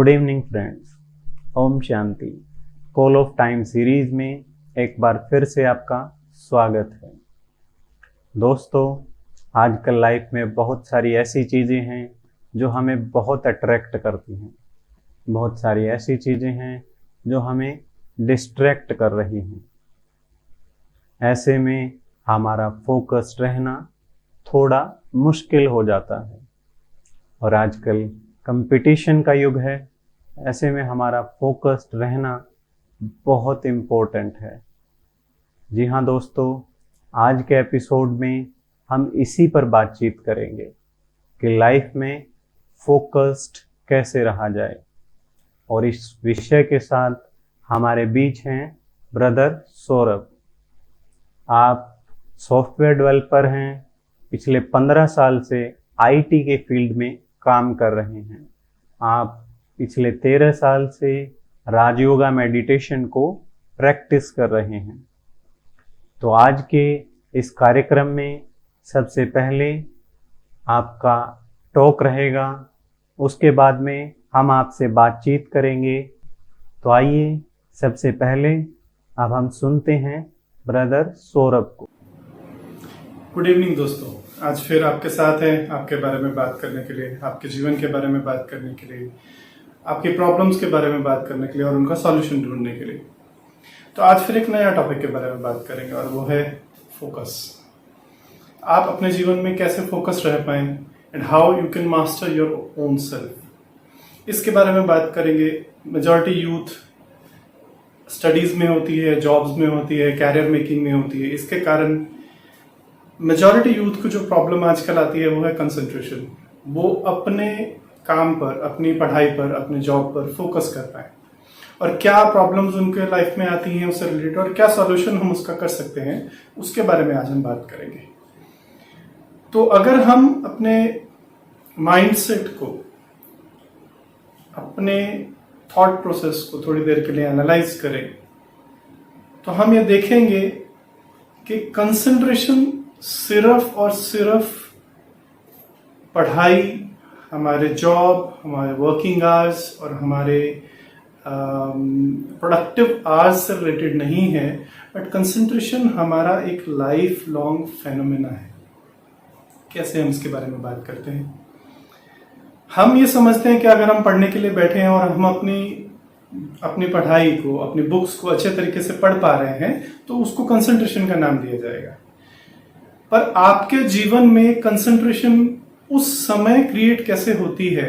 Good evening friends, ओम शांति। Call of time series में एक बार फिर से आपका स्वागत है। दोस्तों, आजकल लाइफ में बहुत सारी ऐसी चीज़ें हैं जो हमें बहुत अट्रैक्ट करती हैं, बहुत सारी ऐसी चीज़ें हैं जो हमें डिस्ट्रैक्ट कर रही हैं। ऐसे में हमारा फोकस रहना थोड़ा मुश्किल हो जाता है और आजकल कंपटीशन का युग है। ऐसे में हमारा फोकस्ड रहना बहुत इम्पोर्टेंट है। जी हाँ दोस्तों, आज के एपिसोड में हम इसी पर बातचीत करेंगे कि लाइफ में फोकस्ड कैसे रहा जाए। और इस विषय के साथ हमारे बीच हैं ब्रदर सौरभ। आप सॉफ्टवेयर डेवलपर हैं, पिछले 15 साल से आईटी के फील्ड में काम कर रहे हैं। आप पिछले 13 साल से राजयोगा मेडिटेशन को प्रैक्टिस कर रहे हैं। तो आज के इस कार्यक्रम में सबसे पहले आपका टॉक रहेगा, उसके बाद में हम आपसे बातचीत करेंगे। तो आइए सबसे पहले अब हम सुनते हैं ब्रदर सौरभ को। गुड इवनिंग दोस्तों, आज फिर आपके साथ हैं आपके बारे में बात करने के लिए, आपके जीवन के बारे में बात करने के लिए, आपकी प्रॉब्लम्स के बारे में बात करने के लिए और उनका सॉल्यूशन ढूंढने के लिए। तो आज फिर एक नया टॉपिक के बारे में बात करेंगे और वो है फोकस। आप अपने जीवन में कैसे फोकस रह पाएं and how you can master your own self, इसके बारे में बात करेंगे। मेजॉरिटी यूथ स्टडीज में होती है, जॉब्स में होती है, कैरियर मेकिंग में होती है। इसके कारण मेजॉरिटी यूथ को जो प्रॉब्लम आजकल आती है वो है कंसंट्रेशन। वो अपने काम पर, अपनी पढ़ाई पर, अपने जॉब पर फोकस कर पाए और क्या प्रॉब्लम्स उनके लाइफ में आती हैं उससे रिलेटेड और क्या सॉल्यूशन हम उसका कर सकते हैं, उसके बारे में आज हम बात करेंगे। तो अगर हम अपने माइंडसेट को, अपने थॉट प्रोसेस को थोड़ी देर के लिए एनालाइज करें तो हम ये देखेंगे कि कंसंट्रेशन सिर्फ और सिर्फ पढ़ाई, हमारे जॉब, हमारे वर्किंग आवर्स और हमारे प्रोडक्टिव आवर्स से रिलेटेड नहीं है, बट कंसंट्रेशन हमारा एक लाइफ लॉन्ग फेनोमेना है। कैसे हम इसके बारे में बात करते हैं? हम ये समझते हैं कि अगर हम पढ़ने के लिए बैठे हैं और हम अपनी पढ़ाई को, अपनी बुक्स को अच्छे तरीके से पढ़ पा रहे हैं तो उसको कंसंट्रेशन का नाम दिया जाएगा। पर आपके जीवन में कंसंट्रेशन उस समय क्रिएट कैसे होती है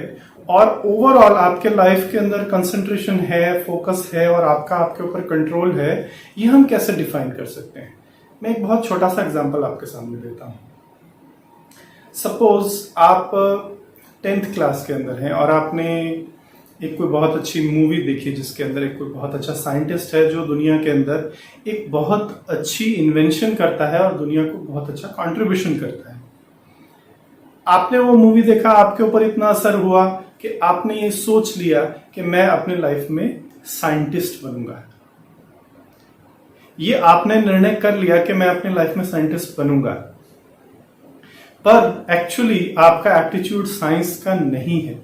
और ओवरऑल आपके लाइफ के अंदर कंसंट्रेशन है, फोकस है और आपके ऊपर कंट्रोल है, ये हम कैसे डिफाइन कर सकते हैं? मैं एक बहुत छोटा सा एग्जांपल आपके सामने देता हूं। सपोज आप 10th क्लास के अंदर हैं और आपने एक कोई बहुत अच्छी मूवी देखी जिसके अंदर एक कोई बहुत अच्छा साइंटिस्ट है जो दुनिया के अंदर एक बहुत अच्छी इन्वेंशन करता है और दुनिया को बहुत अच्छा कंट्रीब्यूशन करता है। आपने वो मूवी देखा, आपके ऊपर इतना असर हुआ कि आपने ये सोच लिया कि मैं अपने लाइफ में साइंटिस्ट बनूंगा। ये आपने निर्णय कर लिया कि मैं अपने लाइफ में साइंटिस्ट बनूंगा, पर एक्चुअली आपका एप्टीट्यूड साइंस का नहीं है।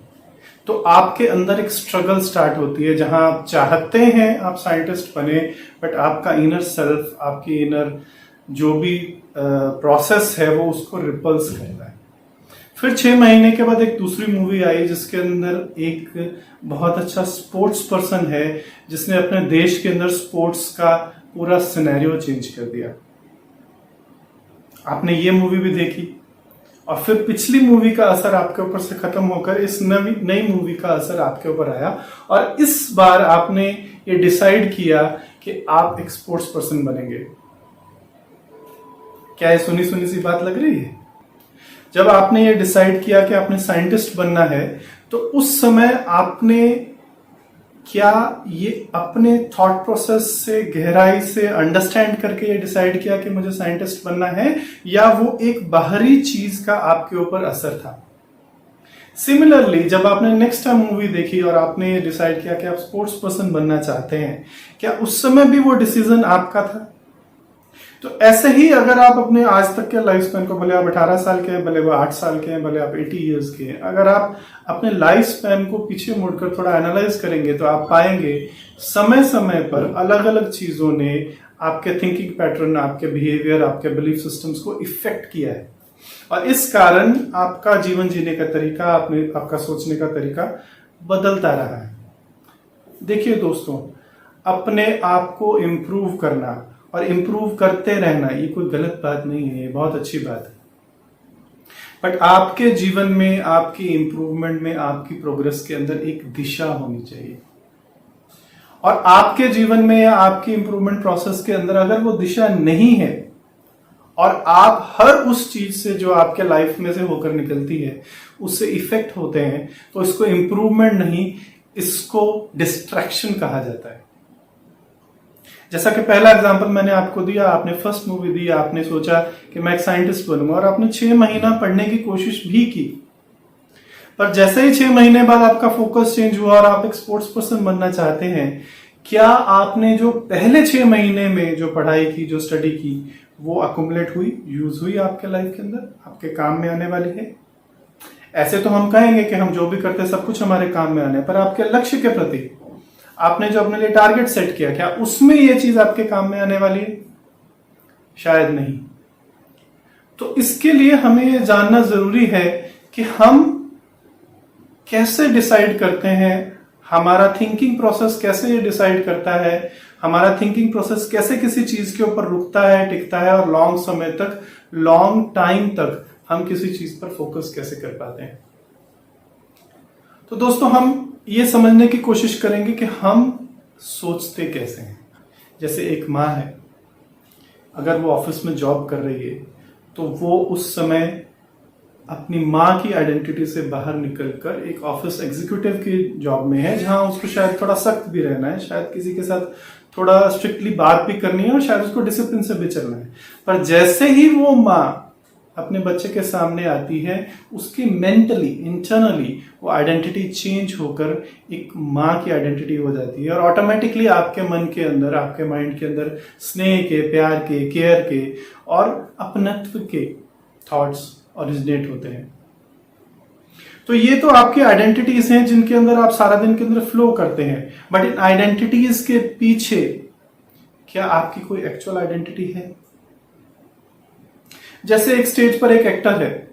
तो आपके अंदर एक स्ट्रगल स्टार्ट होती है जहां आप चाहते हैं आप साइंटिस्ट बने, बट आपका इनर सेल्फ, आपकी इनर जो भी प्रोसेस है वो उसको रिपल्स कर रहा है। फिर 6 महीने के बाद एक दूसरी मूवी आई जिसके अंदर एक बहुत अच्छा स्पोर्ट्स पर्सन है जिसने अपने देश के अंदर स्पोर्ट्स का पूरा सिनेरियो चेंज कर दिया। आपने ये मूवी भी देखी और फिर पिछली मूवी का असर आपके ऊपर से खत्म होकर इस नई मूवी का असर आपके ऊपर आया और इस बार आपने ये डिसाइड किया कि आप एक स्पोर्ट्स पर्सन बनेंगे। क्या ये सुनी सुनी सी बात लग रही है? जब आपने ये डिसाइड किया कि आपने साइंटिस्ट बनना है तो उस समय आपने क्या ये अपने थॉट प्रोसेस से गहराई से अंडरस्टैंड करके ये डिसाइड किया कि मुझे साइंटिस्ट बनना है, या वो एक बाहरी चीज का आपके ऊपर असर था? सिमिलरली जब आपने नेक्स्ट टाइम मूवी देखी और आपने ये डिसाइड किया कि आप स्पोर्ट्स पर्सन बनना चाहते हैं, क्या उस समय भी वो डिसीजन आपका था? तो ऐसे ही अगर आप अपने आज तक के लाइफ स्पैन को, भले आप 18 साल के हैं, भले वो 8 साल के हैं, भले आप 80 ईयर्स के हैं, अगर आप अपने लाइफ स्पैन को पीछे मुड़कर थोड़ा एनालाइज करेंगे तो आप पाएंगे समय समय पर अलग अलग चीजों ने आपके थिंकिंग पैटर्न, आपके बिहेवियर, आपके बिलीफ सिस्टम्स को इफेक्ट किया है और इस कारण आपका जीवन जीने का तरीका, आपका सोचने का तरीका बदलता रहा है। देखिए दोस्तों, अपने आप को इम्प्रूव करना और इम्प्रूव करते रहना ये कोई गलत बात नहीं है, ये बहुत अच्छी बात है। बट आपके जीवन में, आपकी इंप्रूवमेंट में, आपकी प्रोग्रेस के अंदर एक दिशा होनी चाहिए और आपके जीवन में या आपकी इंप्रूवमेंट प्रोसेस के अंदर अगर वो दिशा नहीं है और आप हर उस चीज से जो आपके लाइफ में से होकर निकलती है उससे इफेक्ट होते हैं, तो इसको इंप्रूवमेंट नहीं, इसको डिस्ट्रैक्शन कहा जाता है। जैसा कि पहला एग्जांपल मैंने आपको दिया, आपने फर्स्ट मूवी दी, आपने सोचा कि मैं एक साइंटिस्ट बनूंगा और आपने 6 महीना पढ़ने की कोशिश भी की, पर जैसे ही 6 महीने बाद आपका फोकस चेंज हुआ और आप एक स्पोर्ट्स पर्सन बनना चाहते हैं, क्या आपने जो पहले 6 महीने में जो पढ़ाई की, जो स्टडी की, वो अकुमुलेट हुई, यूज हुई आपके लाइफ के अंदर, आपके काम में आने वाली है? ऐसे तो हम कहेंगे कि हम जो भी करते हैं सब कुछ हमारे काम में आने, पर आपके लक्ष्य के प्रति आपने जो अपने लिए टारगेट सेट किया, क्या उसमें ये चीज आपके काम में आने वाली है? शायद नहीं। तो इसके लिए हमें ये जानना जरूरी है कि हम कैसे डिसाइड करते हैं, हमारा थिंकिंग प्रोसेस कैसे ये डिसाइड करता है, हमारा थिंकिंग प्रोसेस कैसे किसी चीज के ऊपर रुकता है, टिकता है और लॉन्ग समय तक, लॉन्ग टाइम तक हम किसी चीज पर फोकस कैसे कर पाते हैं। तो दोस्तों, हम ये समझने की कोशिश करेंगे कि हम सोचते कैसे हैं। जैसे एक माँ है, अगर वो ऑफिस में जॉब कर रही है तो वो उस समय अपनी माँ की आइडेंटिटी से बाहर निकलकर एक ऑफिस एग्जीक्यूटिव की जॉब में है, जहां उसको शायद थोड़ा सख्त भी रहना है, शायद किसी के साथ थोड़ा स्ट्रिक्टली बात भी करनी है और शायद उसको डिसिप्लिन से भी चलना है। पर जैसे ही वो माँ अपने बच्चे के सामने आती है, उसकी मेंटली, इंटरनली वो आइडेंटिटी चेंज होकर एक माँ की आइडेंटिटी हो जाती है और ऑटोमेटिकली आपके मन के अंदर, आपके माइंड के अंदर स्नेह के, प्यार के, केयर के और अपनत्व के थॉट्स ओरिजिनेट होते हैं। तो ये तो आपकी आइडेंटिटीज हैं जिनके अंदर आप सारा दिन के अंदर फ्लो करते हैं, बट इन आइडेंटिटीज के पीछे क्या आपकी कोई एक्चुअल आइडेंटिटी है? जैसे एक स्टेज पर एक एक्टर है,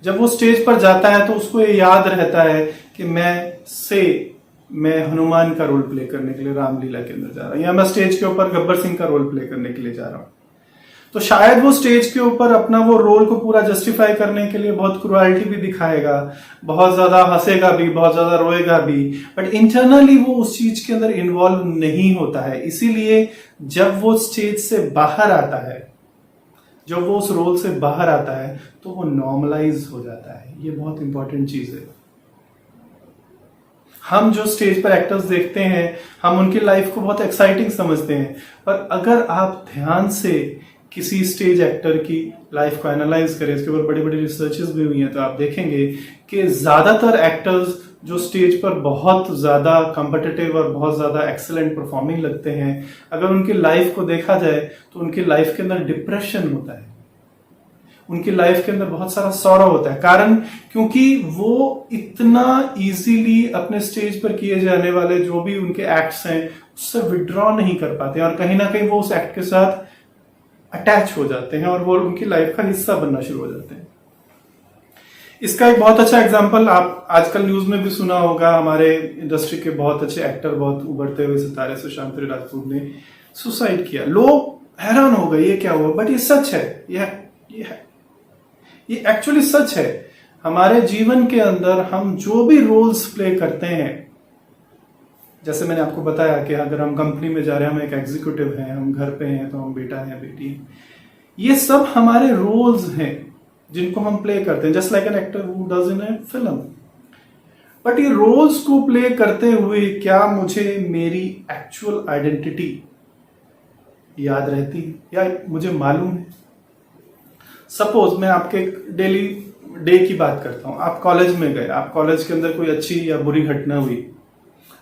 जब वो स्टेज पर जाता है तो उसको ये याद रहता है कि मैं हनुमान का रोल प्ले करने के लिए रामलीला के अंदर जा रहा हूं, या मैं स्टेज के ऊपर गब्बर सिंह का रोल प्ले करने के लिए जा रहा हूं। तो शायद वो स्टेज के ऊपर अपना वो रोल को पूरा जस्टिफाई करने के लिए बहुत क्रुएल्टी भी दिखाएगा, बहुत ज्यादा हंसेगा भी, बहुत ज्यादा रोएगा भी, बट इंटरनली वो उस चीज के अंदर इन्वॉल्व नहीं होता है। इसीलिए जब वो स्टेज से बाहर आता है, जब वो उस रोल से बाहर आता है, तो वो नॉर्मलाइज हो जाता है। ये बहुत इंपॉर्टेंट चीज है। हम जो स्टेज पर एक्टर्स देखते हैं, हम उनकी लाइफ को बहुत एक्साइटिंग समझते हैं, पर अगर आप ध्यान से किसी स्टेज एक्टर की लाइफ को एनालाइज करें, इसके ऊपर बड़ी बड़ी रिसर्चेस भी हुई हैं, तो आप देखेंगे कि ज्यादातर एक्टर्स जो स्टेज पर बहुत ज्यादा कॉम्पिटिटिव और बहुत ज्यादा एक्सेलेंट परफॉर्मिंग लगते हैं, अगर उनकी लाइफ को देखा जाए तो उनकी लाइफ के अंदर डिप्रेशन होता है, उनकी लाइफ के अंदर बहुत सारा सौरव होता है। कारण क्योंकि वो इतना इजीली अपने स्टेज पर किए जाने वाले जो भी उनके एक्ट्स हैं उससे विड्रॉ नहीं कर पाते और कहीं ना कहीं वो उस एक्ट के साथ अटैच हो जाते हैं और वो उनकी लाइफ का हिस्सा बनना शुरू हो जाते हैं। इसका एक बहुत अच्छा एग्जांपल आप आजकल न्यूज में भी सुना होगा, हमारे इंडस्ट्री के बहुत अच्छे एक्टर, बहुत उभरते हुए सितारे सुशांत सिंह राजपूत ने सुसाइड किया। लोग हैरान हो गए ये क्या हुआ, बट ये सच है, ये एक्चुअली सच है। हमारे जीवन के अंदर हम जो भी रोल्स प्ले करते हैं, जैसे मैंने आपको बताया कि अगर हम कंपनी में जा रहे हैं, हम एक एग्जीक्यूटिव हैं, हम घर पे हैं तो हम बेटा है, बेटी है, ये सब हमारे रोल्स हैं जिनको हम प्ले करते हैं, just like an actor who does in A film. But ये रोल्स को प्ले करते हुए क्या मुझे मेरी एक्चुअल आइडेंटिटी याद रहती है या मुझे मालूम है? सपोज मैं आपके डेली डे की बात करता हूं। आप कॉलेज में गए, आप कॉलेज के अंदर कोई अच्छी या बुरी घटना हुई,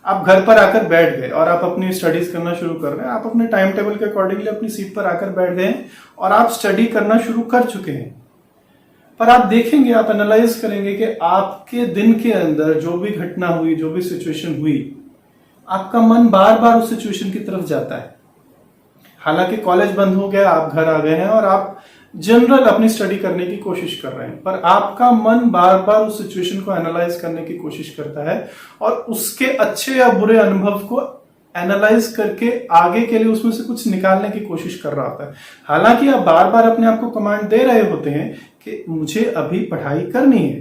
आप घर पर आकर बैठ गए और आप अपनी स्टडीज करना शुरू कर रहे हैं, आप अपने टाइम टेबल के अकॉर्डिंगली अपनी सीट पर आकर बैठ गए और आप स्टडी करना शुरू कर चुके हैं। पर आप देखेंगे, आप एनालाइज करेंगे कि आपके दिन के अंदर जो भी घटना हुई, जो भी सिचुएशन हुई, आपका मन बार बार उस सिचुएशन की तरफ जाता है। हालांकि कॉलेज बंद हो गया, आप घर आ गए हैं और आप जनरल अपनी स्टडी करने की कोशिश कर रहे हैं, पर आपका मन बार बार उस सिचुएशन को एनालाइज करने की कोशिश करता है और उसके अच्छे या बुरे अनुभव को एनालाइज करके आगे के लिए उसमें से कुछ निकालने की कोशिश कर रहा होता है। हालांकि आप बार बार अपने आप को कमांड दे रहे होते हैं कि मुझे अभी पढ़ाई करनी है,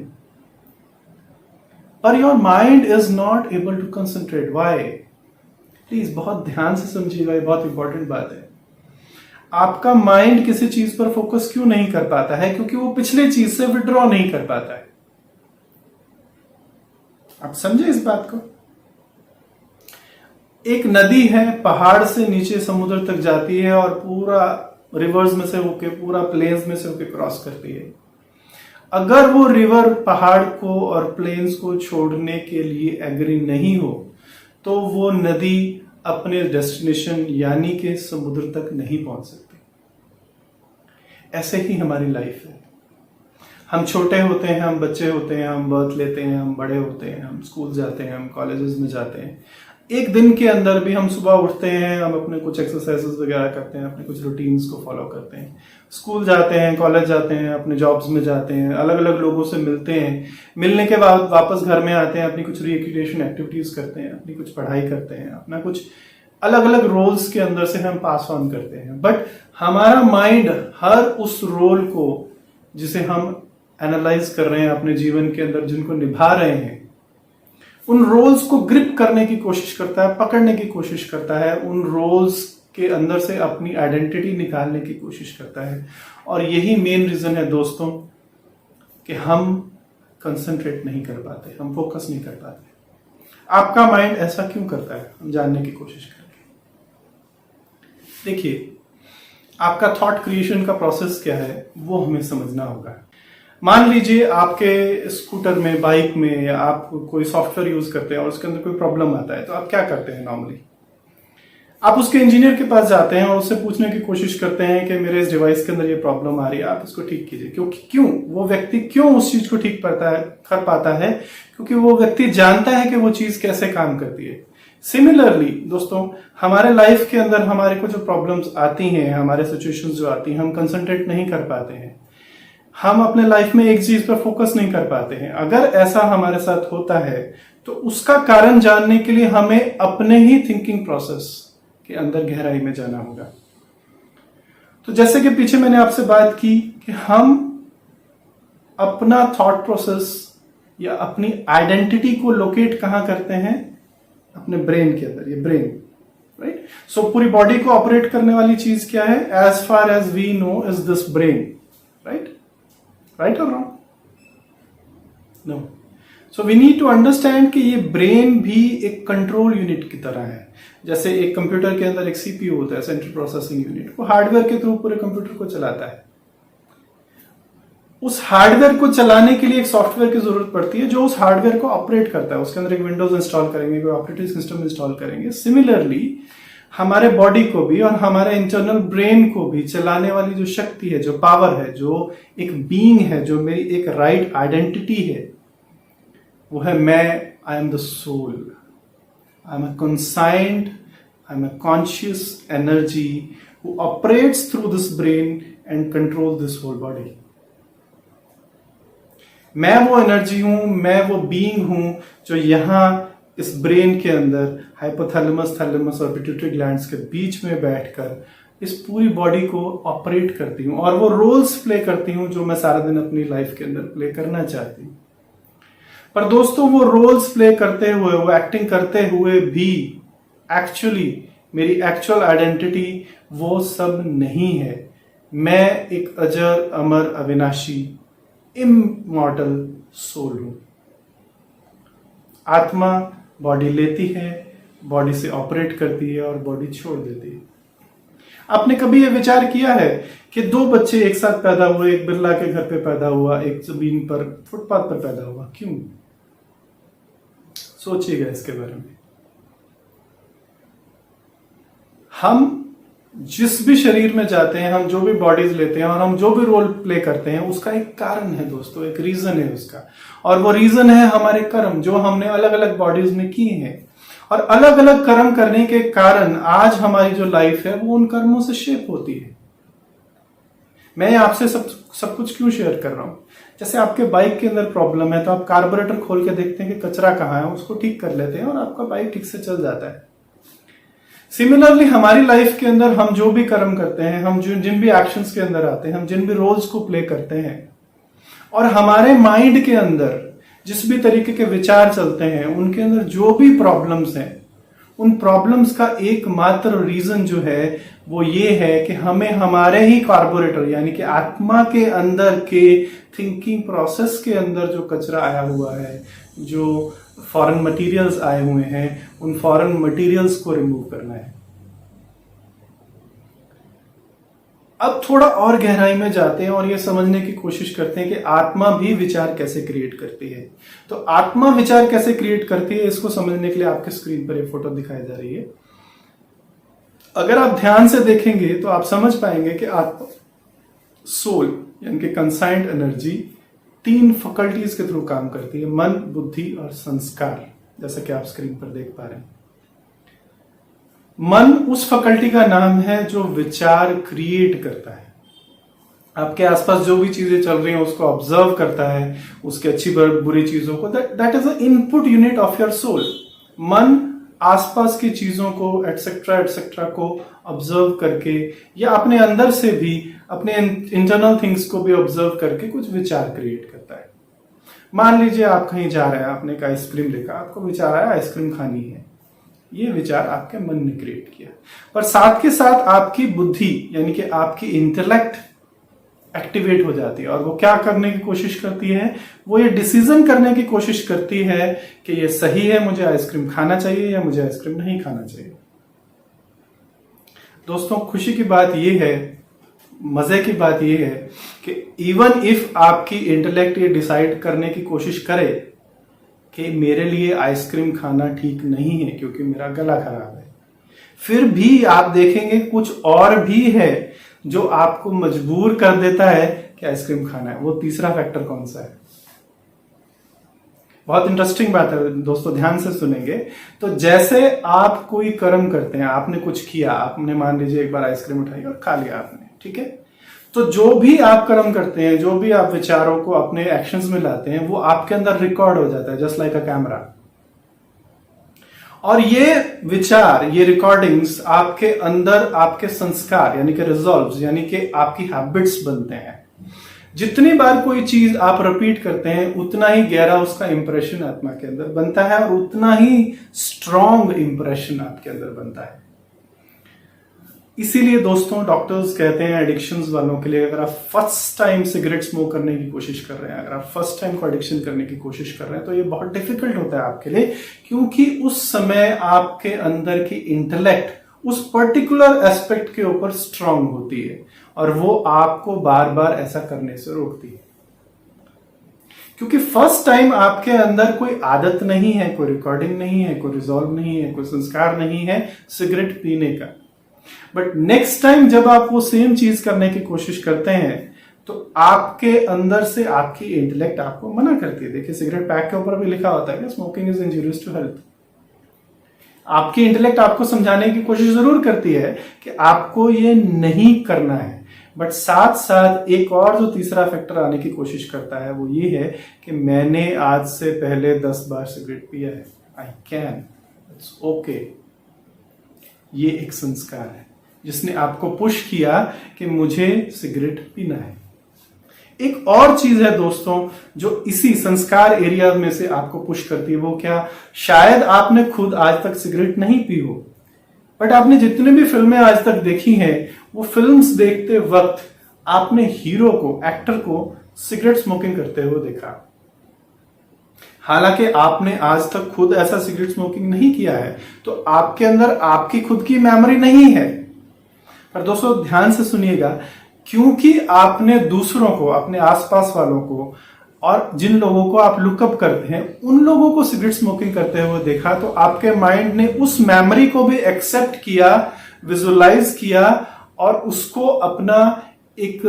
पर your mind is not able to concentrate. Why? Please बहुत ध्यान से समझिएगा, ये बहुत इंपॉर्टेंट बात है। आपका माइंड किसी चीज पर फोकस क्यों नहीं कर पाता है? क्योंकि वो पिछले चीज से विड्रॉ नहीं कर पाता है। आप समझे इस बात को? एक नदी है, पहाड़ से नीचे समुद्र तक जाती है और पूरा रिवर्स में से होके, पूरा प्लेन्स में से होके क्रॉस करती है। अगर वो रिवर पहाड़ को और प्लेन्स को छोड़ने के लिए एग्री नहीं हो तो वो नदी अपने डेस्टिनेशन यानी कि समुद्र तक नहीं पहुंच सकती। ऐसे ही हमारी लाइफ है। हम छोटे होते हैं, हम बच्चे होते हैं, हम बर्थ लेते हैं, हम बड़े होते हैं, हम स्कूल जाते हैं, हम कॉलेजेस में जाते हैं। एक दिन के अंदर भी हम सुबह उठते हैं, हम अपने कुछ एक्सरसाइजेस वगैरह करते हैं, अपने कुछ रूटीन्स को फॉलो करते हैं, स्कूल जाते हैं, कॉलेज जाते हैं, अपने जॉब्स में जाते हैं, अलग अलग लोगों से मिलते हैं, मिलने के बाद वापस घर में आते हैं, अपनी कुछ रिक्रिएशन एक्टिविटीज करते हैं, अपनी कुछ पढ़ाई करते हैं, अपना कुछ अलग अलग रोल्स के अंदर से हम पास ऑन करते हैं। बट हमारा माइंड हर उस रोल को जिसे हम एनालाइज कर रहे हैं अपने जीवन के अंदर, जिनको निभा रहे हैं, उन रोल्स को ग्रिप करने की कोशिश करता है, पकड़ने की कोशिश करता है, उन रोल्स के अंदर से अपनी आइडेंटिटी निकालने की कोशिश करता है। और यही मेन रीजन है दोस्तों कि हम कंसंट्रेट नहीं कर पाते, हम फोकस नहीं कर पाते। आपका माइंड ऐसा क्यों करता है, हम जानने की कोशिश करेंगे। देखिए, आपका थॉट क्रिएशन का प्रोसेस क्या है वो हमें समझना होगा। मान लीजिए आपके स्कूटर में, बाइक में, या आप कोई सॉफ्टवेयर यूज करते हैं और उसके अंदर कोई प्रॉब्लम आता है, तो आप क्या करते हैं नॉर्मली? आप उसके इंजीनियर के पास जाते हैं और उससे पूछने की कोशिश करते हैं कि मेरे इस डिवाइस के अंदर ये प्रॉब्लम आ रही है, आप इसको ठीक कीजिए। क्यों वो व्यक्ति क्यों उस चीज को ठीक कर पाता है? क्योंकि वो व्यक्ति जानता है कि वो चीज कैसे काम करती है। सिमिलरली दोस्तों, हमारे लाइफ के अंदर हमारे को जो प्रॉब्लम्स आती हैं, हमारे सिचुएशंस जो आती हैं, हम कंसंट्रेट नहीं कर पाते हैं, हम अपने लाइफ में एक चीज पर फोकस नहीं कर पाते हैं। अगर ऐसा हमारे साथ होता है तो उसका कारण जानने के लिए हमें अपने ही थिंकिंग प्रोसेस के अंदर गहराई में जाना होगा। तो जैसे कि पीछे मैंने आपसे बात की कि हम अपना थॉट प्रोसेस या अपनी आइडेंटिटी को लोकेट कहां करते हैं? अपने ब्रेन के अंदर। ये ब्रेन, राइट? सो पूरी बॉडी को ऑपरेट करने वाली चीज क्या है? As far as we know is this brain, right? Right और wrong? No. So we need to understand कि ये ब्रेन भी एक कंट्रोल यूनिट की तरह है। जैसे एक कंप्यूटर के अंदर एक सीपीयू होता है, सेंट्रल प्रोसेसिंग यूनिट, वो हार्डवेयर के थ्रू पूरे कंप्यूटर को चलाता है। उस हार्डवेयर को चलाने के लिए एक सॉफ्टवेयर की जरूरत पड़ती है जो उस हार्डवेयर को ऑपरेट करता है। उसके अंदर एक विंडोज इंस्टॉल करेंगे, कोई ऑपरेटिंग सिस्टम इंस्टॉल करेंगे। सिमिलरली हमारे बॉडी को भी और हमारे इंटरनल ब्रेन को भी चलाने वाली जो शक्ति है, जो पावर है, जो एक बीइंग है, जो मेरी एक राइट आइडेंटिटी है, वो है मैं। I am the soul, I am a consigned, I am a conscious energy who operates through this brain and control this whole body. मैं वो एनर्जी हूं, मैं वो बीइंग हूं जो यहां इस ब्रेन के अंदर हाइपोथैलेमस, थैलेमस और पिट्यूटरी ग्लैंड्स के बीच में बैठकर इस पूरी बॉडी को ऑपरेट करती हूं और वो रोल्स प्ले करती हूं जो मैं सारा दिन अपनी लाइफ के अंदर प्ले करना चाहती हूं। पर दोस्तों, वो रोल्स प्ले करते हुए, वो एक्टिंग करते हुए भी एक्चुअली मेरी एक्चुअल आइडेंटिटी वो सब नहीं है। मैं एक अजर, अमर, अविनाशी, इमॉर्टल सोल हूं। आत्मा बॉडी लेती है, बॉडी से ऑपरेट करती है और बॉडी छोड़ देती है। आपने कभी यह विचार किया है कि दो बच्चे एक साथ पैदा हुए, एक बिरला के घर पे पैदा हुआ, एक जमीन पर, फुटपाथ पर पैदा हुआ? क्यों? सोचिएगा इसके बारे में। हम जिस भी शरीर में जाते हैं, हम जो भी बॉडीज लेते हैं और हम जो भी रोल प्ले करते हैं, उसका एक कारण है दोस्तों, एक रीजन है उसका। और वो रीजन है हमारे कर्म जो हमने अलग अलग बॉडीज में किए हैं। और अलग अलग कर्म करने के कारण आज हमारी जो लाइफ है वो उन कर्मों से शेप होती है। मैं आपसे सब कुछ क्यों शेयर कर रहा हूं? जैसे आपके बाइक के अंदर प्रॉब्लम है तो आप कार्बोरेटर खोल के देखते हैं कि कचरा कहाँ है, उसको ठीक कर लेते हैं और आपका बाइक ठीक से चल जाता है। सिमिलरली हमारी लाइफ के अंदर हम जो भी कर्म करते हैं, हम जिन भी एक्शंस के अंदर आते हैं, हम जिन भी रोल्स को प्ले करते हैं, और हमारे माइंड के अंदर जिस भी तरीके के विचार चलते हैं, उनके अंदर जो भी प्रॉब्लम्स हैं, उन प्रॉब्लम्स का एकमात्र रीजन जो है वो ये है कि हमें हमारे ही कार्बोरेटर यानी कि आत्मा के अंदर के थिंकिंग प्रोसेस के अंदर जो कचरा आया हुआ है, जो फॉरेन मटेरियल्स आए हुए हैं, उन फॉरेन मटेरियल्स को रिमूव करना है। अब थोड़ा और गहराई में जाते हैं और ये समझने की कोशिश करते हैं कि आत्मा भी विचार कैसे क्रिएट करती है। तो आत्मा विचार कैसे क्रिएट करती है, इसको समझने के लिए आपके स्क्रीन पर ये फोटो दिखाई जा रही है। अगर आप ध्यान से देखेंगे तो आप समझ पाएंगे कि आत्मा, सोल यानी कि कंसाइंड एनर्जी 3 फैकल्टीज के थ्रू काम करती है, मन, बुद्धि और संस्कार, जैसा कि आप स्क्रीन पर देख पा रहे हैं। मन उस फैकल्टी का नाम है जो विचार क्रिएट करता है। आपके आसपास जो भी चीजें चल रही हैं उसको ऑब्जर्व करता है, उसकी अच्छी बुरी चीजों को। That is the input unit of your soul. मन आसपास की चीजों को एटसेट्रा को ऑब्जर्व करके या अपने अंदर से भी अपने इंटरनल थिंग्स को भी ऑब्जर्व करके कुछ विचार क्रिएट करता है। मान लीजिए आप कहीं जा रहे हैं, आपने एक आइसक्रीम देखा, आपको विचार आया आइसक्रीम खानी है, ये विचार आपके मन ने क्रिएट किया। पर साथ के साथ आपकी बुद्धि यानी कि आपकी इंटेलेक्ट एक्टिवेट हो जाती है और वो क्या करने की कोशिश करती है, वो ये डिसीजन करने की कोशिश करती है कि ये सही है, मुझे आइसक्रीम खाना चाहिए या मुझे आइसक्रीम नहीं खाना चाहिए। दोस्तों खुशी की बात ये है, मजे की बात ये है कि इवन इफ आपकी इंटेलेक्ट ये डिसाइड करने की कोशिश करे कि मेरे लिए आइसक्रीम खाना ठीक नहीं है क्योंकि मेरा गला खराब है, फिर भी आप देखेंगे कुछ और भी है जो आपको मजबूर कर देता है कि आइसक्रीम खाना है। वो तीसरा फैक्टर कौन सा है? बहुत इंटरेस्टिंग बात है दोस्तों, ध्यान से सुनेंगे। तो जैसे आप कोई कर्म करते हैं, आपने कुछ किया, आपने मान लीजिए एक बार आइसक्रीम उठाई और खा लिया आपने, ठीक है। तो जो भी आप कर्म करते हैं, जो भी आप विचारों को अपने एक्शंस में लाते हैं, वो आपके अंदर रिकॉर्ड हो जाता है, जस्ट लाइक अ कैमरा। और ये विचार, ये रिकॉर्डिंग्स आपके अंदर आपके संस्कार यानी कि रिजॉल्व्स यानी कि आपकी हैबिट्स बनते हैं। जितनी बार कोई चीज आप रिपीट करते हैं उतना ही गहरा उसका इंप्रेशन आत्मा के अंदर बनता है और उतना ही स्ट्रॉन्ग इंप्रेशन आपके अंदर बनता है। इसीलिए दोस्तों डॉक्टर्स कहते हैं एडिक्शंस वालों के लिए, अगर आप फर्स्ट टाइम सिगरेट स्मोक करने की कोशिश कर रहे हैं, अगर आप फर्स्ट टाइम को एडिक्शन करने की कोशिश कर रहे हैं, तो ये बहुत डिफिकल्ट होता है आपके लिए, क्योंकि उस समय आपके अंदर की इंटेलेक्ट उस पर्टिकुलर एस्पेक्ट के ऊपर स्ट्रांग होती है और वो आपको बार बार ऐसा करने से रोकती है। क्योंकि फर्स्ट टाइम आपके अंदर कोई आदत नहीं है, कोई रिकॉर्डिंग नहीं है, कोई रिजॉल्व नहीं है, कोई संस्कार नहीं है सिगरेट पीने का। बट नेक्स्ट टाइम जब आप वो सेम चीज करने की कोशिश करते हैं तो आपके अंदर से आपकी इंटेलेक्ट आपको मना करती है। देखिए सिगरेट पैक के ऊपर भी लिखा होता है कि smoking is injurious to health. आपकी इंटेलेक्ट आपको समझाने की कोशिश जरूर करती है कि आपको ये नहीं करना है, बट साथ साथ एक और जो तीसरा फैक्टर आने की कोशिश करता है वो ये है कि मैंने आज से पहले 10 बार सिगरेट पिया है, आई कैन, इट्स ओके। ये एक संस्कार है जिसने आपको पुश किया कि मुझे सिगरेट पीना है। एक और चीज है दोस्तों जो इसी संस्कार एरिया में से आपको पुश करती है, वो क्या? शायद आपने खुद आज तक सिगरेट नहीं पी हो, बट आपने जितने भी फिल्में आज तक देखी हैं वो फिल्म्स देखते वक्त आपने हीरो को, एक्टर को सिगरेट स्मोकिंग करते हुए देखा। हालांकि आपने आज तक खुद ऐसा सिगरेट स्मोकिंग नहीं किया है, तो आपके अंदर आपकी खुद की मेमोरी नहीं है। पर दोस्तों ध्यान से सुनिएगा, क्योंकि आपने दूसरों को, अपने आसपास वालों को और जिन लोगों को आप लुकअप करते हैं उन लोगों को सिगरेट स्मोकिंग करते हुए देखा, तो आपके माइंड ने उस मेमोरी को भी एक्सेप्ट किया विजुअलाइज किया और उसको अपना एक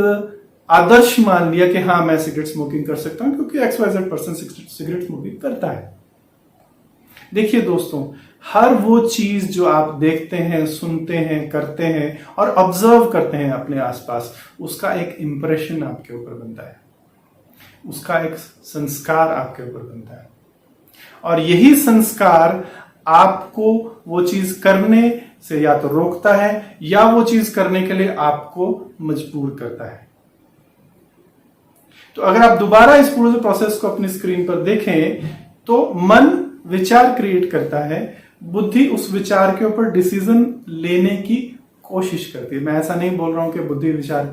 आदर्श मान लिया कि हाँ मैं सिगरेट स्मोकिंग कर सकता हूं क्योंकि XYZ पर्सन सिगरेट स्मोकिंग करता है। देखिए दोस्तों, हर वो चीज जो आप देखते हैं, सुनते हैं, करते हैं और ऑब्जर्व करते हैं अपने आसपास, उसका एक इंप्रेशन आपके ऊपर बनता है, उसका एक संस्कार आपके ऊपर बनता है और यही संस्कार आपको वो चीज करने से या तो रोकता है या वो चीज करने के लिए आपको मजबूर करता है। तो अगर आप दोबारा इस पूरे प्रोसेस को अपनी स्क्रीन पर देखें तो मन विचार क्रिएट करता है, बुद्धि उस विचार के ऊपर डिसीजन लेने की कोशिश करती है। मैं ऐसा नहीं बोल रहा हूं कि बुद्धि विचार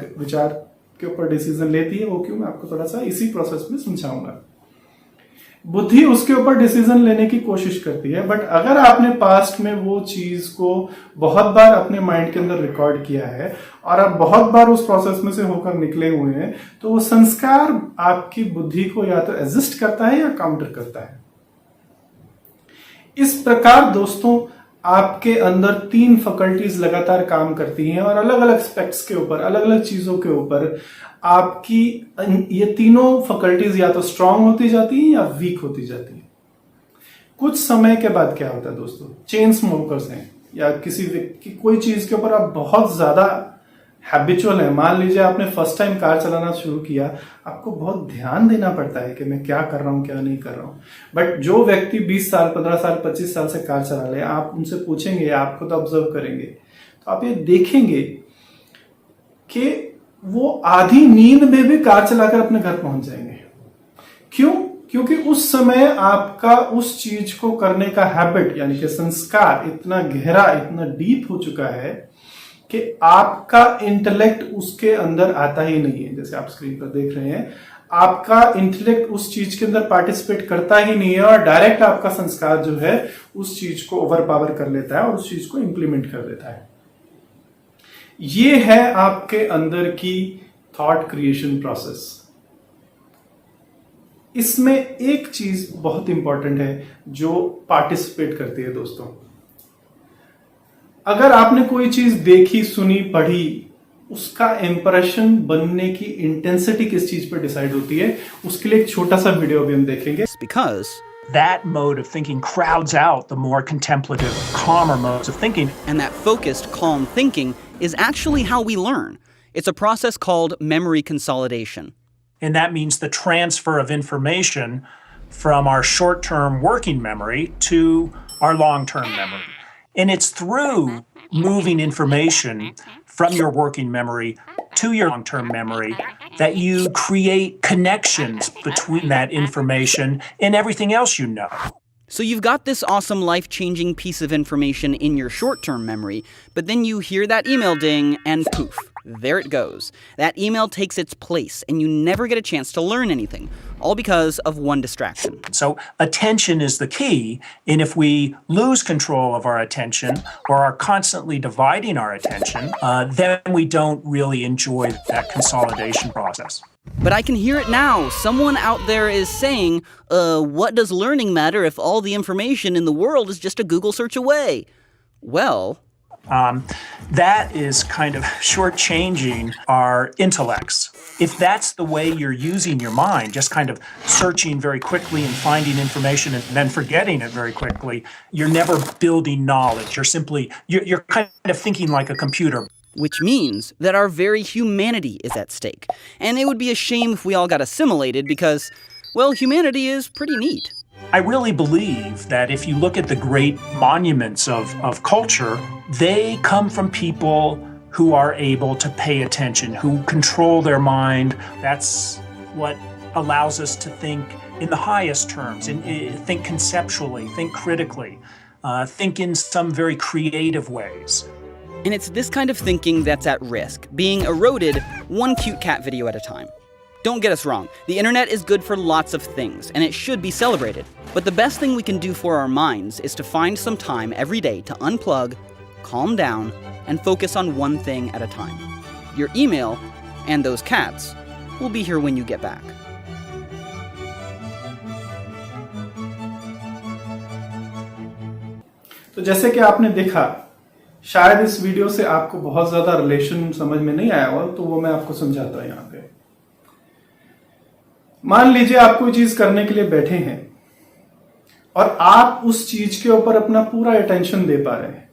के ऊपर डिसीजन लेती है, वो क्यों, मैं आपको थोड़ा सा इसी प्रोसेस में समझाऊंगा। बुद्धि उसके ऊपर डिसीजन लेने की कोशिश करती है, बट अगर आपने पास्ट में वो चीज को बहुत बार अपने माइंड के अंदर रिकॉर्ड किया है और आप बहुत बार उस प्रोसेस में से होकर निकले हुए हैं, तो वो संस्कार आपकी बुद्धि को या तो एग्जिस्ट करता है या काउंटर करता है। इस प्रकार दोस्तों आपके अंदर 3 फैकल्टीज लगातार काम करती हैं और अलग अलग एस्पेक्ट्स के ऊपर, अलग अलग चीजों के ऊपर आपकी ये तीनों फैकल्टीज या तो स्ट्रांग होती जाती हैं या वीक होती जाती हैं। कुछ समय के बाद क्या होता है दोस्तों, चेन स्मोकर्स हैं या किसी कोई चीज के ऊपर आप बहुत ज्यादा हैबिचुअल है, मान लीजिए आपने फर्स्ट टाइम कार चलाना शुरू किया, आपको बहुत ध्यान देना पड़ता है कि मैं क्या कर रहा हूं क्या नहीं कर रहा हूं। बट जो व्यक्ति 20 साल 15 साल 25 साल से कार चला ले, आप उनसे पूछेंगे, आप खुद ऑब्जर्व करेंगे तो आप ये देखेंगे कि वो आधी नींद में भी कार चलाकर अपने घर पहुंच जाएंगे। क्यों? क्योंकि उस समय आपका उस चीज को करने का हैबिट यानी कि संस्कार इतना गहरा, इतना डीप हो चुका है कि आपका इंटेलेक्ट उसके अंदर आता ही नहीं है। जैसे आप स्क्रीन पर देख रहे हैं, आपका इंटेलेक्ट उस चीज के अंदर पार्टिसिपेट करता ही नहीं है और डायरेक्ट आपका संस्कार जो है उस चीज को ओवरपावर कर लेता है और उस चीज को इंप्लीमेंट कर देता है। ये है आपके अंदर की थॉट क्रिएशन प्रोसेस। इसमें एक चीज बहुत इंपॉर्टेंट है जो पार्टिसिपेट करती है दोस्तों। अगर आपने कोई चीज देखी, सुनी, पढ़ी, उसका इंप्रेशन बनने की इंटेंसिटी किस चीज पर डिसाइड होती है, उसके लिए एक छोटा सा वीडियो भी हम देखेंगे। Because that mode of thinking crowds out the more contemplative, calmer modes of thinking. And that focused, calm thinking is actually how we learn. It's a process called memory consolidation. And that means the transfer of information from our short-term working memory to our long-term memory. And it's through moving information from your working memory to your long-term memory that you create connections between that information and everything else you know. So you've got this awesome life-changing piece of information in your short-term memory, but then you hear that email ding and poof, there it goes. That email takes its place and you never get a chance to learn anything, all because of one distraction. So attention is the key, and if we lose control of our attention or are constantly dividing our attention, then we don't really enjoy that consolidation process. But I can hear it now. Someone out there is saying, what does learning matter if all the information in the world is just a Google search away? Well, that is kind of shortchanging our intellects. If that's the way you're using your mind, just kind of searching very quickly and finding information and then forgetting it very quickly, you're never building knowledge. You're kind of thinking like a computer. Which means that our very humanity is at stake. And it would be a shame if we all got assimilated because, well, humanity is pretty neat. I really believe that if you look at the great monuments of culture, they come from people who are able to pay attention, who control their mind. That's what allows us to think in the highest terms, and think conceptually, think critically, think in some very creative ways. And it's this kind of thinking that's at risk, being eroded one cute cat video at a time. Don't get us wrong, the internet is good for lots of things, and it should be celebrated. But the best thing we can do for our minds is to find some time every day to unplug, calm down, and focus on one thing at a time. Your email, and those cats, will be here when you get back. तो जैसे कि आपने देखा शायद इस video से आपको बहुत ज्यादा रिलेशन समझ में नहीं आया हो, तो वो मैं आपको समझाता हूं यहां पे। मान लीजिए आप कोई चीज करने के लिए बैठे हैं और आप उस चीज के ऊपर अपना पूरा अटेंशन दे पा रहे हैं।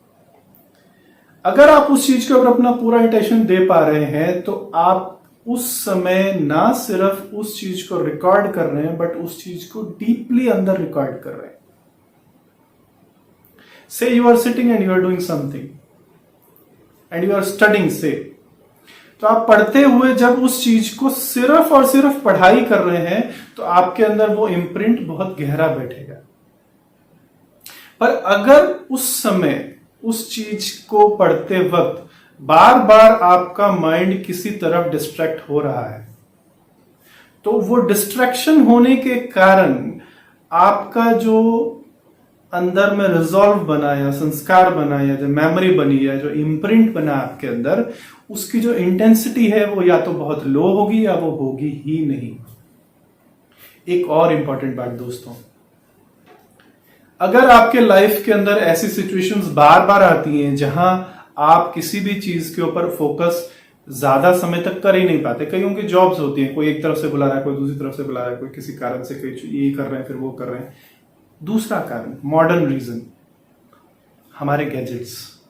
अगर आप उस चीज के ऊपर अपना पूरा अटेंशन दे पा रहे हैं तो आप उस समय ना सिर्फ उस चीज को रिकॉर्ड कर रहे हैं, बट उस चीज को डीपली अंदर रिकॉर्ड कर रहे हैं। Say you are sitting and you are doing something and you are studying, say तो आप पढ़ते हुए जब उस चीज को सिर्फ और सिर्फ पढ़ाई कर रहे हैं तो आपके अंदर वो इम्प्रिंट बहुत गहरा बैठेगा। पर अगर उस समय उस चीज को पढ़ते वक्त बार बार आपका माइंड किसी तरफ डिस्ट्रैक्ट हो रहा है, तो वो डिस्ट्रैक्शन होने के कारण आपका जो अंदर में रिजॉल्व बना या संस्कार बना या जो मेमोरी बनी या जो इम्प्रिंट बना आपके अंदर, उसकी जो इंटेंसिटी है वो या तो बहुत लो होगी या वो होगी ही नहीं। एक और इंपॉर्टेंट बात दोस्तों, अगर आपके लाइफ के अंदर ऐसी सिचुएशंस बार बार आती हैं जहां आप किसी भी चीज के ऊपर फोकस ज्यादा समय तक कर ही नहीं पाते, कईयों की जॉब्स होती हैं, कोई एक तरफ से बुला रहा है, कोई दूसरी तरफ से बुला रहा है, कोई किसी कारण से कोई ये कर रहे हैं फिर वो कर रहे हैं। दूसरा कारण, मॉडर्न रीजन, हमारे गैजेट्स।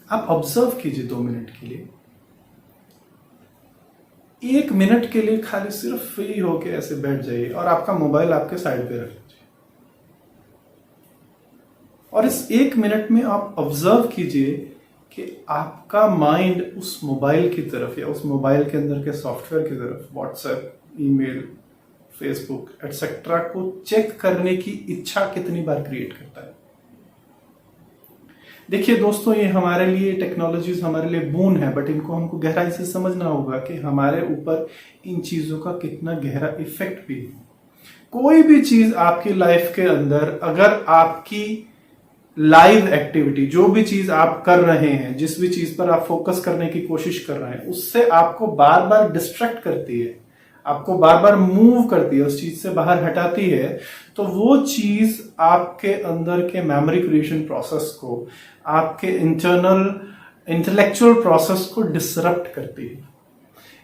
आप ऑब्जर्व कीजिए 2 मिनट के लिए, 1 मिनट के लिए खाली सिर्फ फ्री होके ऐसे बैठ जाइए और आपका मोबाइल आपके साइड पे रख लीजिए और इस 1 मिनट में आप ऑब्जर्व कीजिए कि आपका माइंड उस मोबाइल की तरफ या उस मोबाइल के अंदर के सॉफ्टवेयर की तरफ, व्हाट्सएप, ईमेल, फेसबुक एटसेट्रा को चेक करने की इच्छा कितनी बार क्रिएट करता है। देखिए दोस्तों, ये हमारे लिए टेक्नोलॉजीज हमारे लिए बून है, बट इनको हमको गहराई से समझना होगा कि हमारे ऊपर इन चीजों का कितना गहरा इफेक्ट भी है। कोई भी चीज आपकी लाइफ के अंदर, अगर आपकी लाइव एक्टिविटी, जो भी चीज आप कर रहे हैं, जिस भी चीज पर आप फोकस करने की कोशिश कर रहे हैं, उससे आपको बार बार डिस्ट्रैक्ट करती है, आपको बार बार मूव करती है, उस चीज से बाहर हटाती है, तो वो चीज आपके अंदर के मेमोरी क्रिएशन प्रोसेस को, आपके इंटरनल इंटेलेक्चुअल प्रोसेस को डिसरप्ट करती है,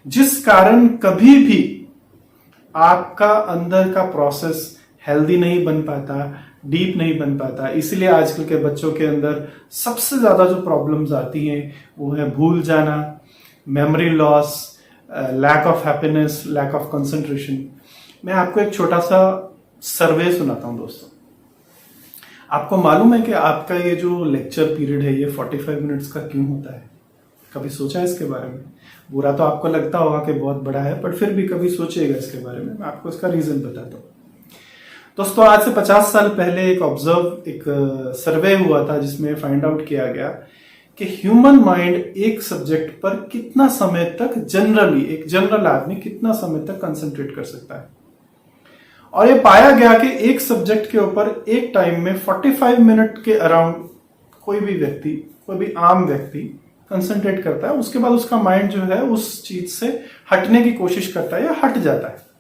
जिस कारण कभी भी आपका अंदर का प्रोसेस हेल्दी नहीं बन पाता, डीप नहीं बन पाता। इसलिए आजकल के बच्चों के अंदर सबसे ज्यादा जो प्रॉब्लम्स आती हैं वो है भूल जाना, memory loss, lack of happiness, lack of concentration. मैं आपको एक छोटा सा सर्वे सुनाता हूं दोस्तों। आपको मालूम है कि आपका ये जो लेक्चर पीरियड है ये 45 मिनट्स का क्यों होता है? कभी सोचा है इसके बारे में? बुरा तो आपको लगता होगा कि बहुत बड़ा है, पर फिर भी कभी सोचिएगा इसके बारे में। मैं आपको इसका रीजन बताता हूँ दोस्तों। आज से 50 साल पहले एक सर्वे हुआ था जिसमें फाइंड आउट किया गया कि ह्यूमन माइंड एक सब्जेक्ट पर कितना समय तक, जनरली एक जनरल आदमी कितना समय तक कंसंट्रेट कर सकता है। और ये पाया गया कि एक सब्जेक्ट के ऊपर एक टाइम में 45 मिनट के अराउंड कोई भी आम व्यक्ति कंसंट्रेट करता है। उसके बाद उसका माइंड जो है उस चीज से हटने की कोशिश करता है या हट जाता है।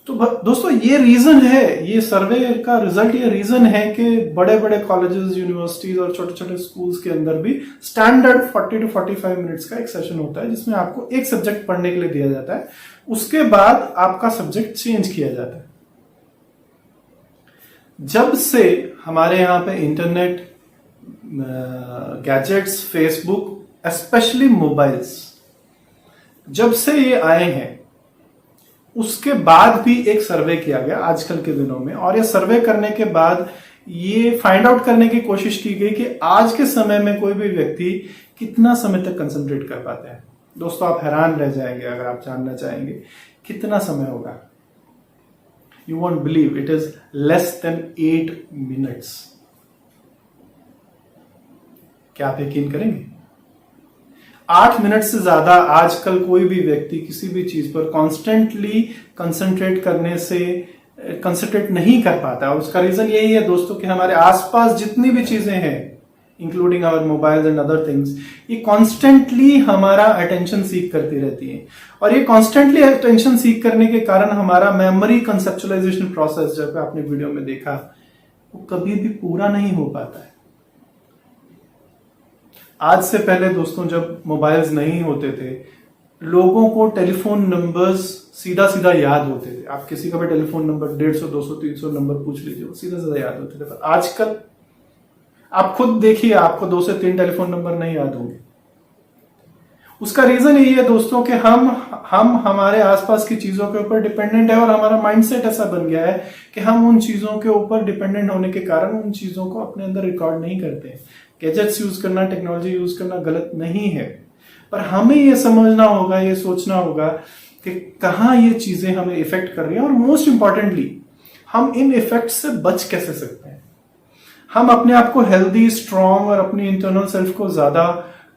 तो दोस्तों ये रीजन है, ये सर्वे का रिजल्ट, ये रीजन है कि बड़े बड़े कॉलेजेस, यूनिवर्सिटीज और छोटे छोटे स्कूल्स के अंदर भी स्टैंडर्ड 40 to 45 मिनट्स का एक सेशन होता है जिसमें आपको एक सब्जेक्ट पढ़ने के लिए दिया जाता है, उसके बाद आपका सब्जेक्ट चेंज किया जाता है। जब से हमारे यहाँ पे internet, gadgets, Facebook, specially mobiles, जब से ये आए हैं, उसके बाद भी एक सर्वे किया गया आजकल के दिनों में, और ये सर्वे करने के बाद ये फाइंड आउट करने की कोशिश की गई कि आज के समय में कोई भी व्यक्ति कितना समय तक कंसंट्रेट कर पाता है। दोस्तों आप हैरान रह जाएंगे अगर आप जानना चाहेंगे कितना समय होगा। You won't believe, it is less than 8 minutes. क्या आप यकीन करेंगे? 8 मिनट से ज्यादा आजकल कोई भी व्यक्ति किसी भी चीज पर कॉन्स्टेंटली कंसंट्रेट नहीं कर पाता। और उसका रीजन यही है दोस्तों कि हमारे आसपास जितनी भी चीजें हैं, including our mobiles and other things, ये कॉन्स्टेंटली हमारा अटेंशन सीक करती रहती है। और ये कॉन्स्टेंटली अटेंशन सीक करने के कारण हमारा मेमोरी कंसेप्चुअलाइजेशन प्रोसेस, जब आपने वीडियो में देखा, वो कभी भी पूरा नहीं हो पाता है। आज से पहले दोस्तों जब मोबाइल्स नहीं होते थे, लोगों को टेलीफोन नंबर्स सीधा सीधा याद होते थे। आप किसी का भी टेलीफोन नंबर 150, 200, 300 नंबर पूछ लीजिए, वो सीधा सीधा याद होते थे। पर आजकल आप खुद देखिए, आपको 2 से 3 टेलीफोन नंबर नहीं याद होंगे। उसका रीजन यही है दोस्तों कि हम हमारे आसपास की चीजों के ऊपर डिपेंडेंट है और हमारा माइंडसेट ऐसा बन गया है कि हम उन चीजों के ऊपर डिपेंडेंट होने के कारण उन चीजों को अपने अंदर रिकॉर्ड नहीं करते। गैजेट्स यूज करना, टेक्नोलॉजी यूज करना गलत नहीं है, पर हमें ये समझना होगा, ये सोचना होगा कि कहाँ ये चीजें हमें इफेक्ट कर रही हैं और मोस्ट इंपॉर्टेंटली हम इन इफेक्ट से बच कैसे सकते हैं। हम अपने आप को हेल्दी, स्ट्रांग और अपनी इंटरनल सेल्फ को ज्यादा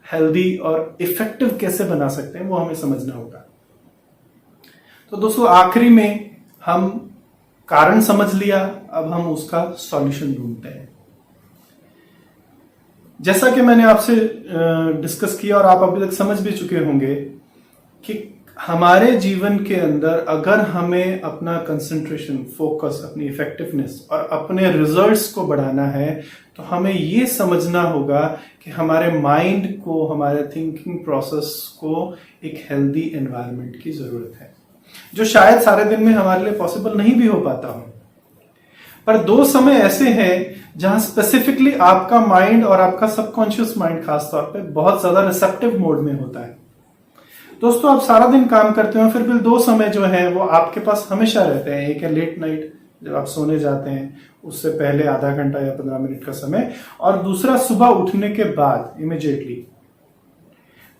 हेल्दी और इफेक्टिव कैसे बना सकते हैं, वो हमें समझना होगा। तो दोस्तों आखिरी में हम कारण समझ लिया, अब हम उसका सॉल्यूशन ढूंढते हैं। जैसा कि मैंने आपसे डिस्कस किया और आप अभी तक समझ भी चुके होंगे कि हमारे जीवन के अंदर अगर हमें अपना कंसंट्रेशन, फोकस, अपनी इफेक्टिवनेस और अपने रिजल्ट्स को बढ़ाना है तो हमें ये समझना होगा कि हमारे माइंड को, हमारे थिंकिंग प्रोसेस को एक हेल्दी एनवायरनमेंट की जरूरत है, जो शायद सारे दिन में हमारे लिए पॉसिबल नहीं भी हो पाता हो। पर 2 समय ऐसे हैं जहां स्पेसिफिकली आपका माइंड और आपका सबकॉन्शियस माइंड खासतौर पे बहुत ज्यादा रिसेप्टिव मोड में होता है। दोस्तों आप सारा दिन काम करते हो, फिर भी 2 समय जो है वो आपके पास हमेशा रहते हैं। एक है लेट नाइट, जब आप सोने जाते हैं उससे पहले आधा घंटा या 15 मिनट का समय, और दूसरा सुबह उठने के बाद इमीडिएटली।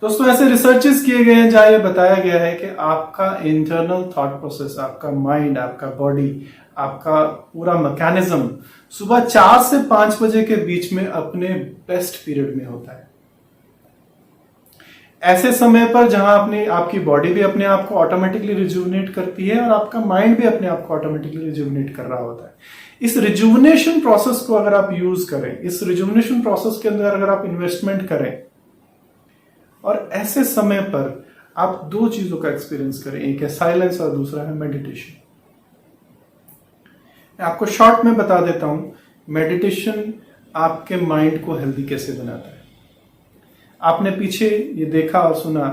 दोस्तों ऐसे रिसर्चेस किए गए हैं जहां ये बताया गया है कि आपका इंटरनल थॉट प्रोसेस, आपका माइंड, आपका बॉडी, आपका पूरा मैकेनिज्म सुबह 4 से 5 बजे के बीच में अपने बेस्ट पीरियड में होता है। ऐसे समय पर जहां आपकी बॉडी भी अपने आप को ऑटोमेटिकली रिजुवनेट करती है और आपका माइंड भी अपने आप को ऑटोमेटिकली रिजुवनेट कर रहा होता है। इस रिजुवनेशन प्रोसेस को अगर आप यूज करें, इस रिजुवनेशन प्रोसेस के अंदर अगर आप इन्वेस्टमेंट करें और ऐसे समय पर आप 2 चीजों का एक्सपीरियंस करें, एक है साइलेंस और दूसरा है मेडिटेशन। मैं आपको शॉर्ट में बता देता हूं, मेडिटेशन आपके माइंड को हेल्दी कैसे बनाता है। आपने पीछे ये देखा और सुना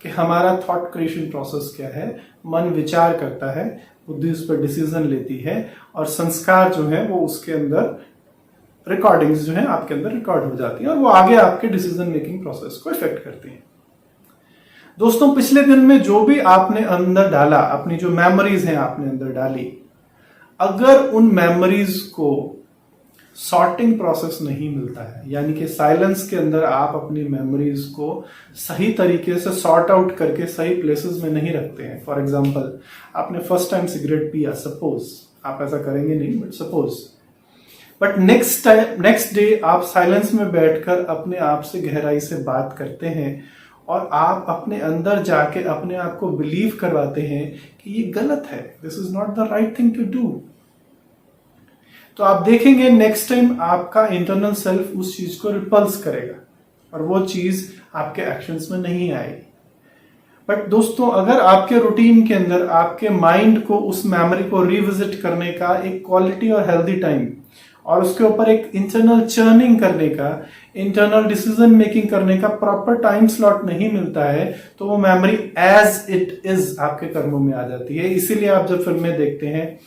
कि हमारा थॉट क्रिएशन प्रोसेस क्या है। मन विचार करता है, बुद्धि उस पर डिसीजन लेती है और संस्कार जो है वो उसके अंदर, रिकॉर्डिंग्स जो है आपके अंदर रिकॉर्ड हो जाती है और वो आगे आपके डिसीजन मेकिंग प्रोसेस को इफेक्ट करती है। दोस्तों पिछले दिन में जो भी आपने अंदर डाला, अपनी जो मेमोरीज हैं आपने अंदर डाली, अगर उन मेमोरीज को सॉर्टिंग प्रोसेस नहीं मिलता है, यानी कि साइलेंस के अंदर आप अपनी मेमोरीज को सही तरीके से सॉर्ट आउट करके सही प्लेसेस में नहीं रखते हैं। फॉर एग्जांपल आपने फर्स्ट टाइम सिगरेट पिया, सपोज, आप ऐसा करेंगे नहीं but suppose, but next day आप साइलेंस में बैठकर अपने आप से गहराई से बात करते हैं और आप अपने अंदर जाके अपने आप को बिलीव करवाते हैं कि ये गलत है, this is not the right thing to do. तो आप देखेंगे नेक्स्ट टाइम आपका इंटरनल सेल्फ उस चीज को रिपल्स करेगा और वो चीज आपके एक्शंस में नहीं आएगी। बट दोस्तों अगर आपके रूटीन के अंदर आपके माइंड को उस मेमोरी को रिविजिट करने का एक क्वालिटी और हेल्दी टाइम और उसके ऊपर एक इंटरनल चर्निंग करने का, इंटरनल डिसीजन मेकिंग करने का प्रॉपर टाइम स्लॉट नहीं मिलता है, तो वो मेमोरी एज इट इज आपके कर्मों में आ जाती है। इसीलिए आप जब फिल्में देखते हैं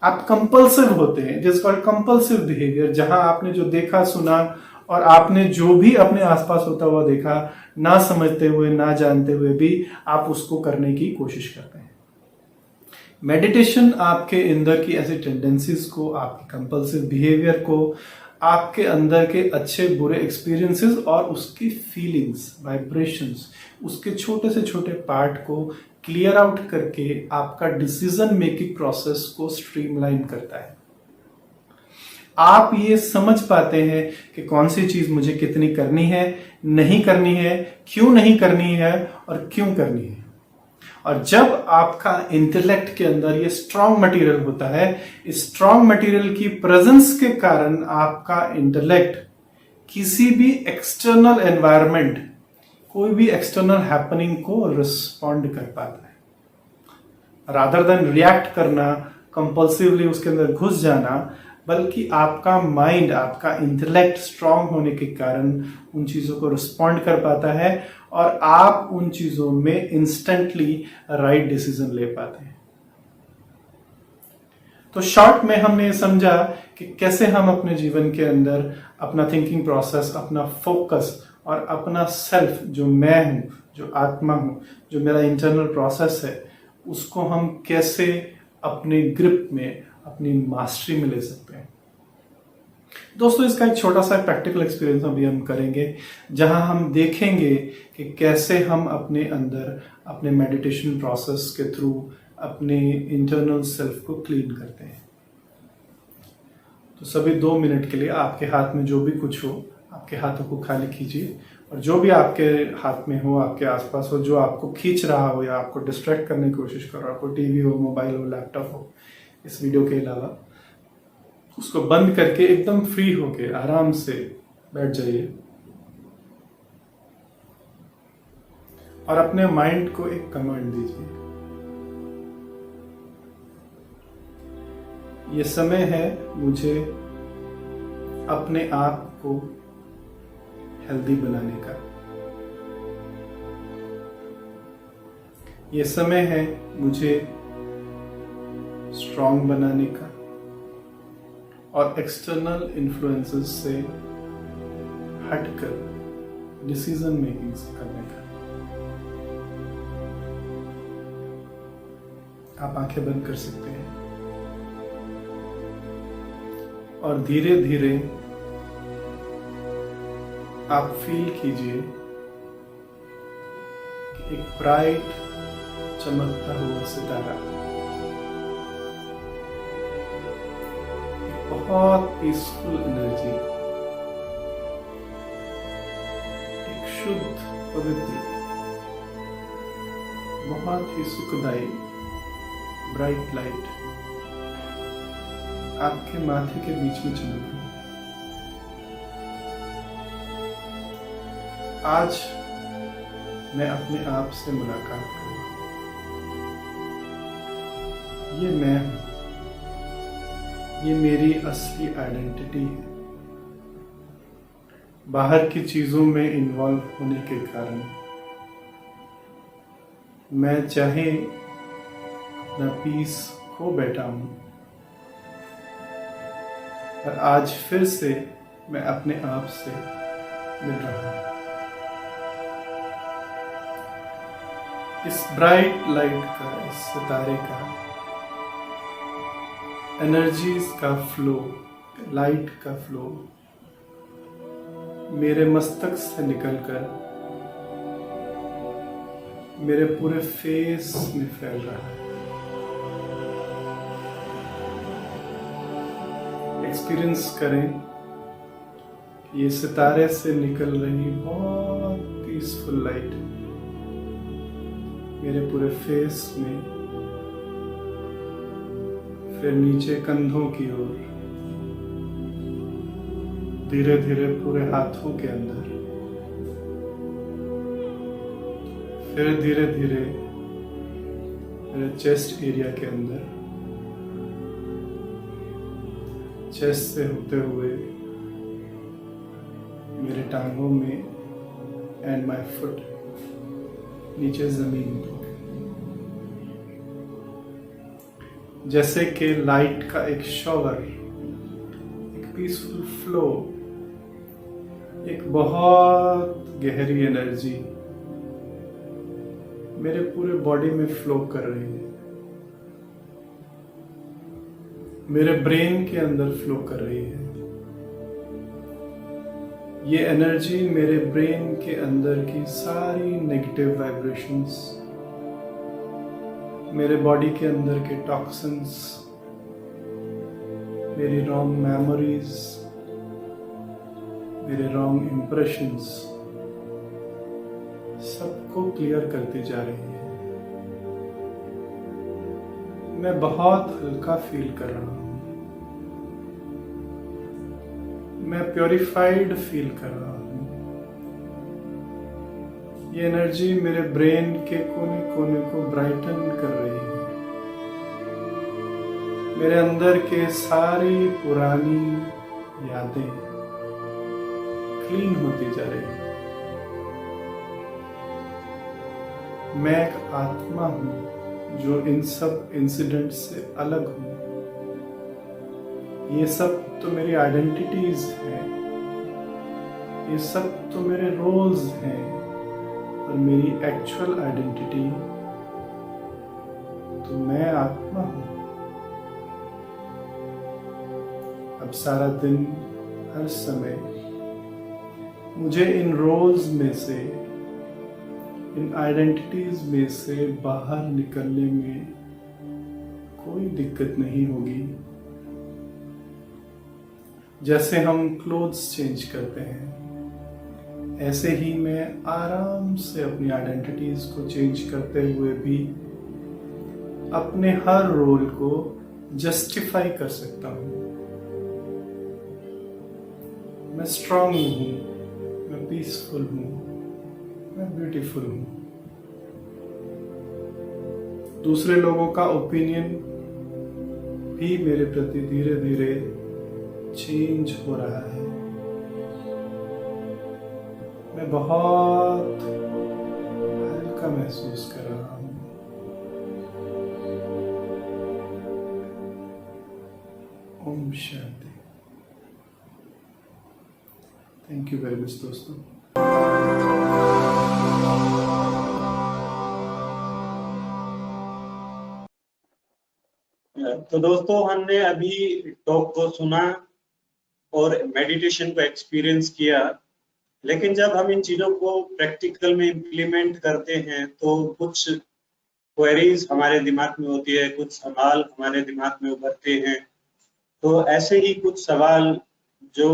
आप कंपल्सिव होते हैं, जिस कॉल्ड कंपल्सिव बिहेवियर, जहां आपने जो देखा सुना और आपने जो भी अपने आसपास होता हुआ देखा, ना समझते हुए ना जानते हुए भी आप उसको करने की कोशिश करते हैं। मेडिटेशन आपके अंदर की ऐसी टेंडेंसीज को, आपके कंपल्सिव बिहेवियर को, आपके अंदर के अच्छे बुरे एक्सपीरियंसेस और उसकी फीलिंग्स, वाइब्रेशंस, उसके छोटे से छोटे पार्ट को क्लियर आउट करके आपका डिसीजन मेकिंग प्रोसेस को स्ट्रीमलाइन करता है। आप ये समझ पाते हैं कि कौन सी चीज मुझे कितनी करनी है, नहीं करनी है, क्यों नहीं करनी है और क्यों करनी है। और जब आपका इंटेलेक्ट के अंदर ये स्ट्रांग मटेरियल होता है, इस स्ट्रांग मटेरियल की प्रेजेंस के कारण आपका इंटेलेक्ट किसी भी एक्सटर्नल एनवायरनमेंट, कोई भी एक्सटर्नल हैपनिंग को रिस्पॉन्ड कर पाता है। रादर देन रिएक्ट करना, कंपल्सिवली उसके अंदर घुस जाना, बल्कि आपका माइंड, आपका इंटेलेक्ट स्ट्रांग होने के कारण उन चीज़ों को रिस्पॉन्ड कर पाता है और आप उन चीज़ों में इंस्टेंटली राइट डिसीजन ले पाते हैं। तो शॉर्ट में हमने समझा कि कैसे हम अपने जीवन के अंदर अपना थिंकिंग प्रोसेस, अपना फोकस और अपना सेल्फ, जो मैं हूं, जो आत्मा हूं, जो मेरा इंटरनल प्रोसेस है, उसको हम कैसे अपने ग्रिप में, अपनी मास्टरी में ले सकते हैं। दोस्तों, इसका एक छोटा सा प्रैक्टिकल एक्सपीरियंस अभी हम करेंगे, जहां हम देखेंगे कि कैसे हम अपने अंदर, अपने मेडिटेशन प्रोसेस के थ्रू अपने इंटरनल सेल्फ को क्लीन करते हैं। तो सभी 2 मिनट के लिए आपके हाथ में जो भी कुछ हो, आपके हाथों को खाली कीजिए और जो भी आपके हाथ में हो, आपके आसपास हो, जो आपको खींच रहा हो या आपको डिस्ट्रैक्ट करने की कोशिश कर रहा हो, टीवी हो, मोबाइल हो, लैपटॉप हो, इस वीडियो के अलावा, उसको बंद करके एकदम फ्री होके आराम से बैठ जाइए और अपने माइंड को एक कमांड दीजिए। ये समय है मुझे अपने आप को हेल्दी बनाने का। ये समय है मुझे स्ट्रांग बनाने का और एक्सटर्नल इन्फ्लुएंसेस से हटकर डिसीजन मेकिंग करने का। आप आंखें बंद कर सकते हैं और धीरे धीरे आप फील कीजिए कि एक ब्राइट चमकता हुआ सितारा, एक बहुत पीसफुल एनर्जी, एक शुद्ध पवित्र, बहुत ही सुखदायी ब्राइट लाइट आपके माथे के बीच में चमक रही है। आज मैं अपने आप से मुलाकात करूंगा। ये मैं हूं, ये मेरी असली आइडेंटिटी है। बाहर की चीजों में इन्वॉल्व होने के कारण मैं चाहे अपना पीस खो बैठा हूं, पर आज फिर से मैं अपने आप से मिल रहा हूं। इस ब्राइट लाइट का, इस सितारे का, एनर्जीज का फ्लो, लाइट का फ्लो मेरे मस्तक से निकलकर मेरे पूरे फेस में फैल रहा है। एक्सपीरियंस करें ये सितारे से निकल रही बहुत पीसफुल लाइट मेरे पूरे फेस में, फिर नीचे कंधों की ओर, धीरे धीरे पूरे हाथों के अंदर, फिर धीरे धीरे मेरे चेस्ट एरिया के अंदर, चेस्ट से होते हुए मेरे टांगों में एंड माय फुट, नीचे जमीन पर। जैसे कि लाइट का एक शॉवर, एक पीसफुल फ्लो, एक बहुत गहरी एनर्जी मेरे पूरे बॉडी में फ्लो कर रही है, मेरे ब्रेन के अंदर फ्लो कर रही है। ये एनर्जी मेरे ब्रेन के अंदर की सारी नेगेटिव वाइब्रेशंस, मेरे बॉडी के अंदर के टॉक्सिन्स, मेरी रॉन्ग मेमोरीज, मेरे रॉन्ग इंप्रेशंस, सबको क्लियर करती जा रही है। मैं बहुत हल्का फील कर रहा हूं, मैं प्योरिफाइड फील कर रहा हूं। ये एनर्जी मेरे ब्रेन के कोने कोने को ब्राइटन कर रही है। मेरे अंदर के सारी पुरानी यादें क्लीन होती जा रही है। मैं एक आत्मा हूं जो इन सब इंसिडेंट से अलग हूं। ये सब तो मेरी आइडेंटिटीज हैं, ये सब तो मेरे रोल्स हैं, और मेरी एक्चुअल आइडेंटिटी तो मैं आत्मा हूं। अब सारा दिन, हर समय मुझे इन रोल्स में से, इन आइडेंटिटीज में से बाहर निकलने में कोई दिक्कत नहीं होगी। जैसे हम क्लोथ्स चेंज करते हैं, ऐसे ही मैं आराम से अपनी आइडेंटिटीज को चेंज करते हुए भी अपने हर रोल को जस्टिफाई कर सकता हूं। मैं स्ट्रांग हूं, मैं पीसफुल हूं, मैं ब्यूटीफुल हूं। दूसरे लोगों का ओपिनियन भी मेरे प्रति धीरे धीरे चेंज हो रहा है। मैं बहुत हल्का महसूस कर रहा हूं। Om Shanti. Thank you very much दोस्तों। तो दोस्तों, हमने अभी टॉक को सुना और मेडिटेशन को एक्सपीरियंस किया, लेकिन जब हम इन चीज़ों को प्रैक्टिकल में इम्प्लीमेंट करते हैं तो कुछ क्वेरीज हमारे दिमाग में होती है, कुछ सवाल हमारे दिमाग में उभरते हैं। तो ऐसे ही कुछ सवाल जो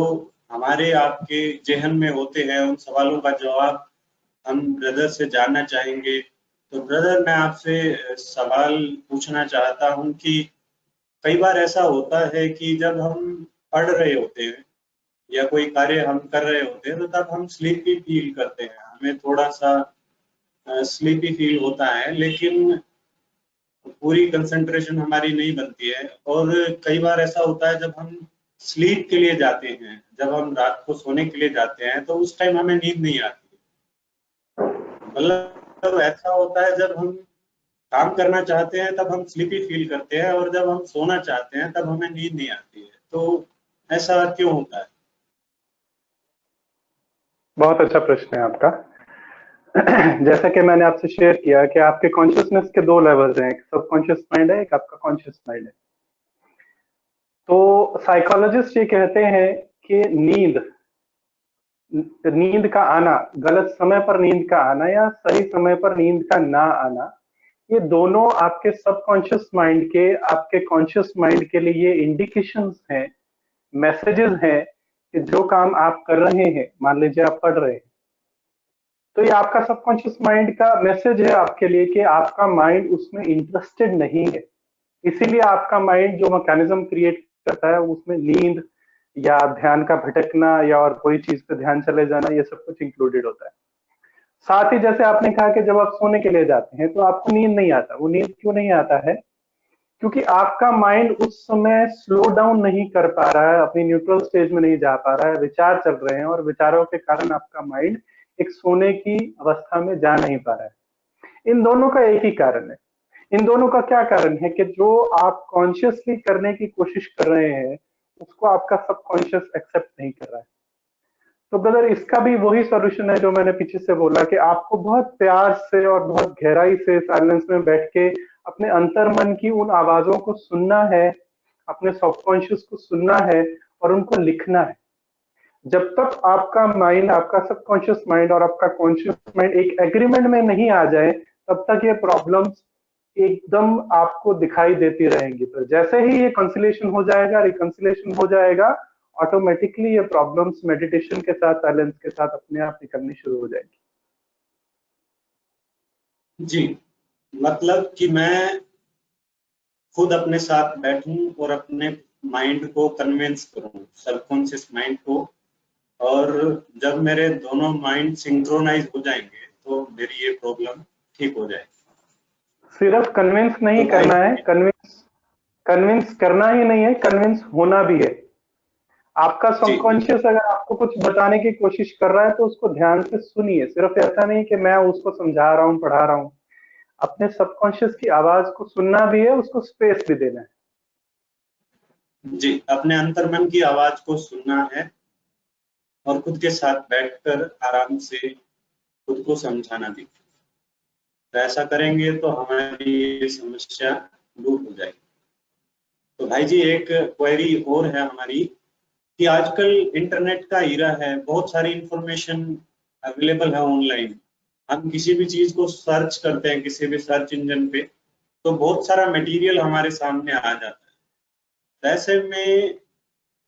हमारे आपके जहन में होते हैं, उन सवालों का जवाब हम ब्रदर से जानना चाहेंगे। तो ब्रदर, मैं आपसे सवाल पूछना चाहता हूं कि कई बार ऐसा होता है कि जब हम पढ़ रहे होते हैं या कोई कार्य हम कर रहे होते हैं तो तब हम स्लीपी फील करते हैं, हमें थोड़ा सा स्लीपी फील होता है, लेकिन पूरी कंसंट्रेशन हमारी नहीं बनती है। और कई बार ऐसा होता है जब हम स्लीप के लिए जाते हैं, जब हम रात को सोने के लिए जाते हैं तो उस टाइम हमें नींद नहीं आती। मतलब ऐसा होता है जब हम काम करना चाहते हैं तब हम स्लीपी फील करते हैं, और जब हम सोना चाहते हैं तब हमें नींद नहीं आती है। तो ऐसा क्यों होता है? बहुत अच्छा प्रश्न है आपका। जैसा कि मैंने आपसे शेयर किया कि आपके कॉन्शियसनेस के दो लेवल्स हैं, एक सबकॉन्शियस माइंड है, एक आपका कॉन्शियस माइंड है। तो साइकोलॉजिस्ट ये कहते हैं कि नींद का आना, गलत समय पर नींद का आना या सही समय पर नींद का ना आना, ये दोनों आपके सबकॉन्शियस माइंड के आपके कॉन्शियस माइंड के लिए इंडिकेशंस हैं, मैसेजेस हैं कि जो काम आप कर रहे हैं, मान लीजिए आप पढ़ रहे हैं, तो ये आपका सबकॉन्शियस माइंड का मैसेज है आपके लिए कि आपका माइंड उसमें इंटरेस्टेड नहीं है। इसीलिए आपका माइंड जो मैकेनिज्म क्रिएट करता है उसमें नींद या ध्यान का भटकना या और कोई चीज पे ध्यान चले जाना, ये सब कुछ इंक्लूडेड होता है। साथ ही जैसे आपने कहा कि जब आप सोने के लिए जाते हैं तो आपको नींद नहीं आता। वो नींद क्यों नहीं आता है? क्योंकि आपका माइंड उस समय स्लो डाउन नहीं कर पा रहा है, अपनी न्यूट्रल स्टेज में नहीं जा पा रहा है, विचार चल रहे हैं और विचारों के कारण आपका माइंड एक सोने की अवस्था में जा नहीं पा रहा है। इन दोनों का एक ही कारण है। इन दोनों का क्या कारण है कि जो आप कॉन्शियसली करने की कोशिश कर रहे हैं उसको आपका सबकॉन्शियस एक्सेप्ट नहीं कर रहा है। तो ब्रदर, इसका भी वही सॉल्यूशन है जो मैंने पीछे से बोला कि आपको बहुत प्यार से और बहुत गहराई से साइलेंस में बैठ के अपने अंतर्मन की उन आवाजों को सुनना है, अपने सबकॉन्शियस को सुनना है और उनको लिखना है। जब तक आपका माइंड, आपका सबकॉन्शियस माइंड और आपका कॉन्शियस माइंड एक एग्रीमेंट में नहीं आ जाए तब तक ये प्रॉब्लम्स एकदम आपको दिखाई देती रहेंगी। तो जैसे ही ये कंसिलेशन हो जाएगा, रिकंसिलेशन हो जाएगा, ऑटोमेटिकली ये प्रॉब्लम्स मेडिटेशन के साथ, साइलेंस के साथ अपने आप निकलनी शुरू हो जाएगी। जी, मतलब कि मैं खुद अपने साथ बैठूं और अपने माइंड को कन्विंस करूं, सबकॉन्शियस माइंड को, और जब मेरे दोनों माइंड सिंक्रोनाइज हो जाएंगे तो मेरी ये प्रॉब्लम ठीक हो जाएगी। सिर्फ कन्विंस नहीं करना है, कन्विंस करना ही नहीं है, कन्विंस होना भी है। आपका जी सबकॉन्शियस अगर आपको कुछ बताने की कोशिश कर रहा है तो उसको ध्यान से सुनिए। सिर्फ ऐसा नहीं कि मैं उसको समझा रहा हूँ, पढ़ा रहा हूँ। अपने सबकॉन्शियस की आवाज को सुनना भी है, उसको स्पेस भी देना है। जी, अपने अंतर्मन की आवाज को सुनना है और खुद के साथ बैठकर आराम से खुद को समझाना भी। तो ऐसा करेंगे तो हमारी ये समस्या दूर हो जाएगी। तो भाई जी, एक क्वेरी और है हमारी कि आजकल इंटरनेट का ईरा है, बहुत सारी इंफॉर्मेशन अवेलेबल है ऑनलाइन। हम किसी भी चीज को सर्च करते हैं किसी भी सर्च इंजन पे, तो बहुत सारा मटेरियल हमारे सामने आ जाता है। तो ऐसे में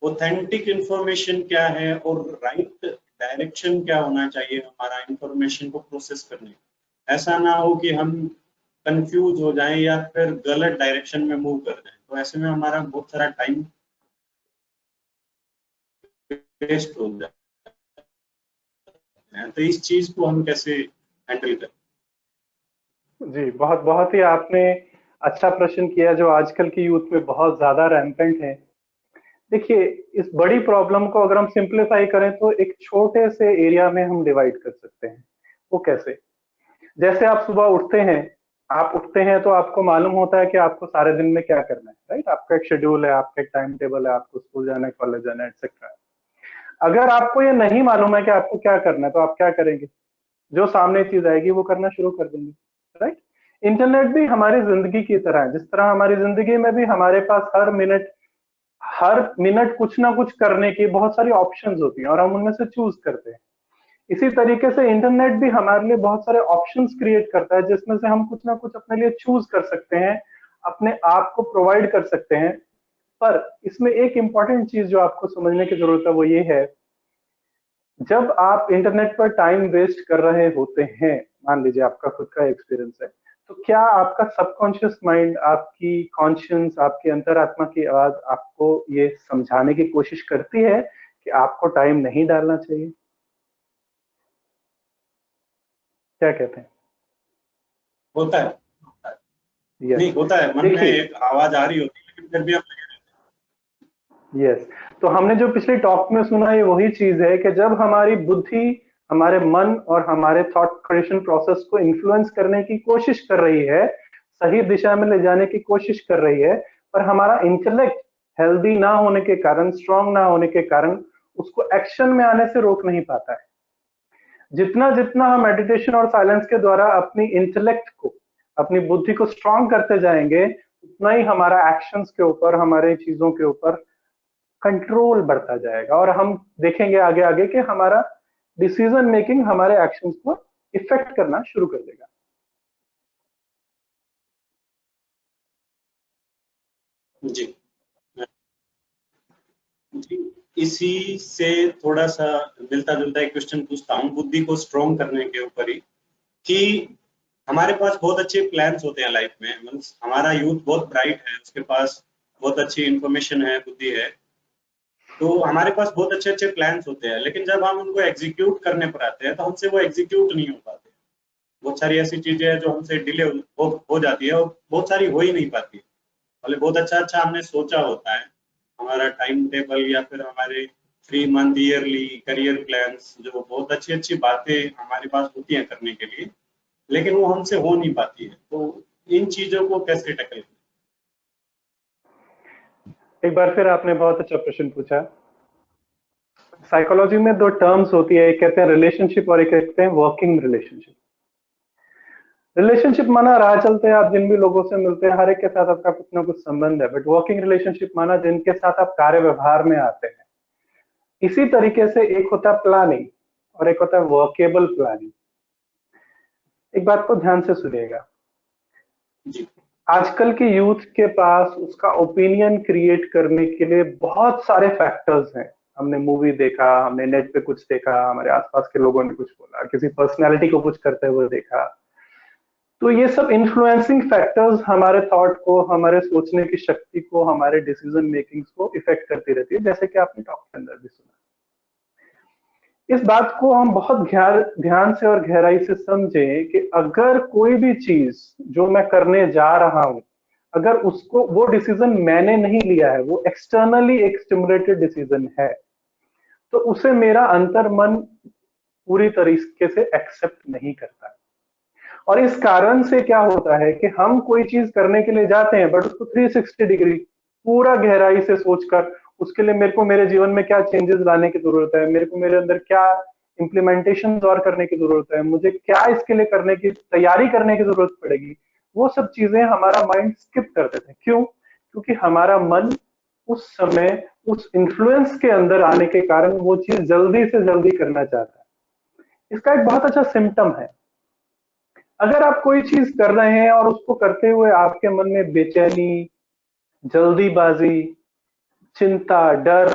ऑथेंटिक इंफॉर्मेशन क्या है और राइट डायरेक्शन क्या होना चाहिए हमारा इंफॉर्मेशन को प्रोसेस करने का। ऐसा ना हो कि हम कंफ्यूज हो जाएं या फिर गलत डायरेक्शन में मूव कर जाएं। तो ऐसे में हमारा बहुत सारा टाइम वेस्ट हो जाता है। तो इस चीज को हम कैसे हैंडल करें? जी, बहुत बहुत ही आपने अच्छा प्रश्न किया, जो आजकल की यूथ में बहुत ज्यादा रैम्पेंट है। देखिए, इस बड़ी प्रॉब्लम को अगर हम सिंप्लीफाई करें तो एक छोटे से एरिया में हम डिवाइड कर सकते हैं। वो कैसे? जैसे आप सुबह उठते हैं, तो आपको मालूम होता है कि आपको सारे दिन में क्या करना है, राइट? आपका एक शेड्यूल है, आपका एक टाइम टेबल है, आपको स्कूल जाना है, कॉलेज जाना है, एक्सेट्रा। अगर आपको ये नहीं मालूम है कि आपको क्या करना है, तो आप क्या करेंगे? जो सामने चीज आएगी वो करना शुरू कर देंगे, राइट? इंटरनेट भी हमारी जिंदगी की तरह है। जिस तरह हमारी जिंदगी में भी हमारे पास हर मिनट कुछ ना कुछ करने की बहुत सारी ऑप्शंस होती हैं और हम उनमें से चूज करते हैं। इसी तरीके से इंटरनेट भी हमारे लिए बहुत सारे ऑप्शंस क्रिएट करता है, जिसमें से हम कुछ ना कुछ अपने लिए चूज कर सकते हैं, अपने आप को प्रोवाइड कर सकते हैं। पर इसमें एक इंपॉर्टेंट चीज जो आपको समझने की जरूरत है वो ये है, जब आप इंटरनेट पर टाइम वेस्ट कर रहे होते हैं, मान लीजिए आपका खुद का एक्सपीरियंस है, तो क्या आपका सबकॉन्शियस माइंड, आपकी कॉन्शियंस, आपकी अंतरात्मा की आवाज आपको ये समझाने की कोशिश करती है कि आपको टाइम नहीं डालना चाहिए? क्या कहते हैं? होता है, होता है। यस। नहीं, होता है, मन में देखिए, एक आवाज आ रही होती है लेकिन फिर भी हम लगे यस, तो हमने जो पिछले टॉक में सुना ये वही चीज है कि जब हमारी बुद्धि हमारे मन और हमारे थॉट क्रिएशन प्रोसेस को इन्फ्लुएंस करने की कोशिश कर रही है, सही दिशा में ले जाने की कोशिश कर रही है, पर हमारा इंटेलेक्ट हेल्दी ना होने के कारण, स्ट्रांग ना होने के कारण, उसको एक्शन में आने से रोक नहीं पाता है। जितना जितना हम मेडिटेशन और साइलेंस के द्वारा अपनी इंटेलेक्ट को, अपनी बुद्धि को स्ट्रांग करते जाएंगे, उतना ही हमारा एक्शंस के ऊपर, हमारे चीजों के ऊपर कंट्रोल बढ़ता जाएगा और हम देखेंगे आगे आगे कि हमारा डिसीजन मेकिंग हमारे एक्शंस को इफेक्ट करना शुरू कर देगा। जी। जी, इसी से थोड़ा सा मिलता जुलता एक क्वेश्चन पूछता हूँ बुद्धि को स्ट्रॉन्ग करने के ऊपर ही, कि हमारे पास बहुत अच्छे प्लान्स होते हैं लाइफ में। मीन्स हमारा यूथ बहुत ब्राइट है, उसके पास बहुत अच्छी इंफॉर्मेशन है, बुद्धि है, तो हमारे पास बहुत अच्छे अच्छे प्लान्स होते हैं, लेकिन जब हम उनको एग्जीक्यूट करने पर आते हैं तो हमसे वो एग्जीक्यूट नहीं हो पाते। बहुत सारी ऐसी चीजें हैं जो हमसे डिले हो जाती है और बहुत सारी हो ही नहीं पाती। भले बहुत अच्छा अच्छा हमने सोचा होता है, हमारा टाइम टेबल या फिर हमारे 3 मंथ ईयरली करियर प्लान्स, जो बहुत अच्छी अच्छी बातें हमारे पास होती हैं करने के लिए, लेकिन वो हमसे हो नहीं पाती है। तो इन चीजों को कैसे टैकल करें? एक बार फिर आपने बहुत अच्छा प्रश्न पूछा। साइकोलॉजी में दो टर्म्स होती है, एक कहते हैं रिलेशनशिप और एक कहते हैं वर्किंग रिलेशनशिप। रिलेशनशिप माना राह चलते हैं आप जिन भी लोगों से मिलते हैं, हर एक के साथ आपका कुछ ना कुछ संबंध है। बट वर्किंग रिलेशनशिप माना जिनके साथ आप कार्य व्यवहार में आते हैं। इसी तरीके से एक होता है प्लानिंग और एक होता है वर्केबल प्लानिंग। एक बात को ध्यान से सुनिएगा। जी आजकल के यूथ के पास उसका ओपिनियन क्रिएट करने के लिए बहुत सारे फैक्टर्स हैं। हमने मूवी देखा, हमने नेट पे कुछ देखा, हमारे आसपास के लोगों ने कुछ बोला, किसी पर्सनालिटी को कुछ करते हुए देखा। तो ये सब इन्फ्लुएंसिंग फैक्टर्स हमारे थॉट को, हमारे सोचने की शक्ति को, हमारे डिसीजन मेकिंग्स को इफेक्ट करती रहती है, जैसे कि आपने टॉक के अंदर भी सुना। इस बात को हम बहुत ध्यान से और गहराई से समझें कि अगर कोई भी चीज जो मैं करने जा रहा हूं, अगर उसको वो डिसीजन मैंने नहीं लिया है, वो एक्सटर्नली एक स्टिमुलेटेड डिसीजन है, तो उसे मेरा अंतर्मन पूरी तरीके से एक्सेप्ट नहीं करता है। और इस कारण से क्या होता है कि हम कोई चीज करने के लिए जाते हैं, बट उसको 360 डिग्री पूरा गहराई से सोचकर उसके लिए मेरे को मेरे जीवन में क्या चेंजेस लाने की जरूरत है, मेरे को मेरे अंदर क्या इम्प्लीमेंटेशन और करने की जरूरत है, मुझे क्या इसके लिए करने की तैयारी करने की जरूरत पड़ेगी, वो सब चीजें हमारा माइंड स्किप कर देते हैं। क्यों? क्योंकि हमारा मन उस समय उस इन्फ्लुएंस के अंदर आने के कारण वो चीज जल्दी से जल्दी करना चाहता है। इसका एक बहुत अच्छा सिम्टम है, अगर आप कोई चीज कर रहे हैं और उसको करते हुए आपके मन में बेचैनी, जल्दीबाजी, चिंता, डर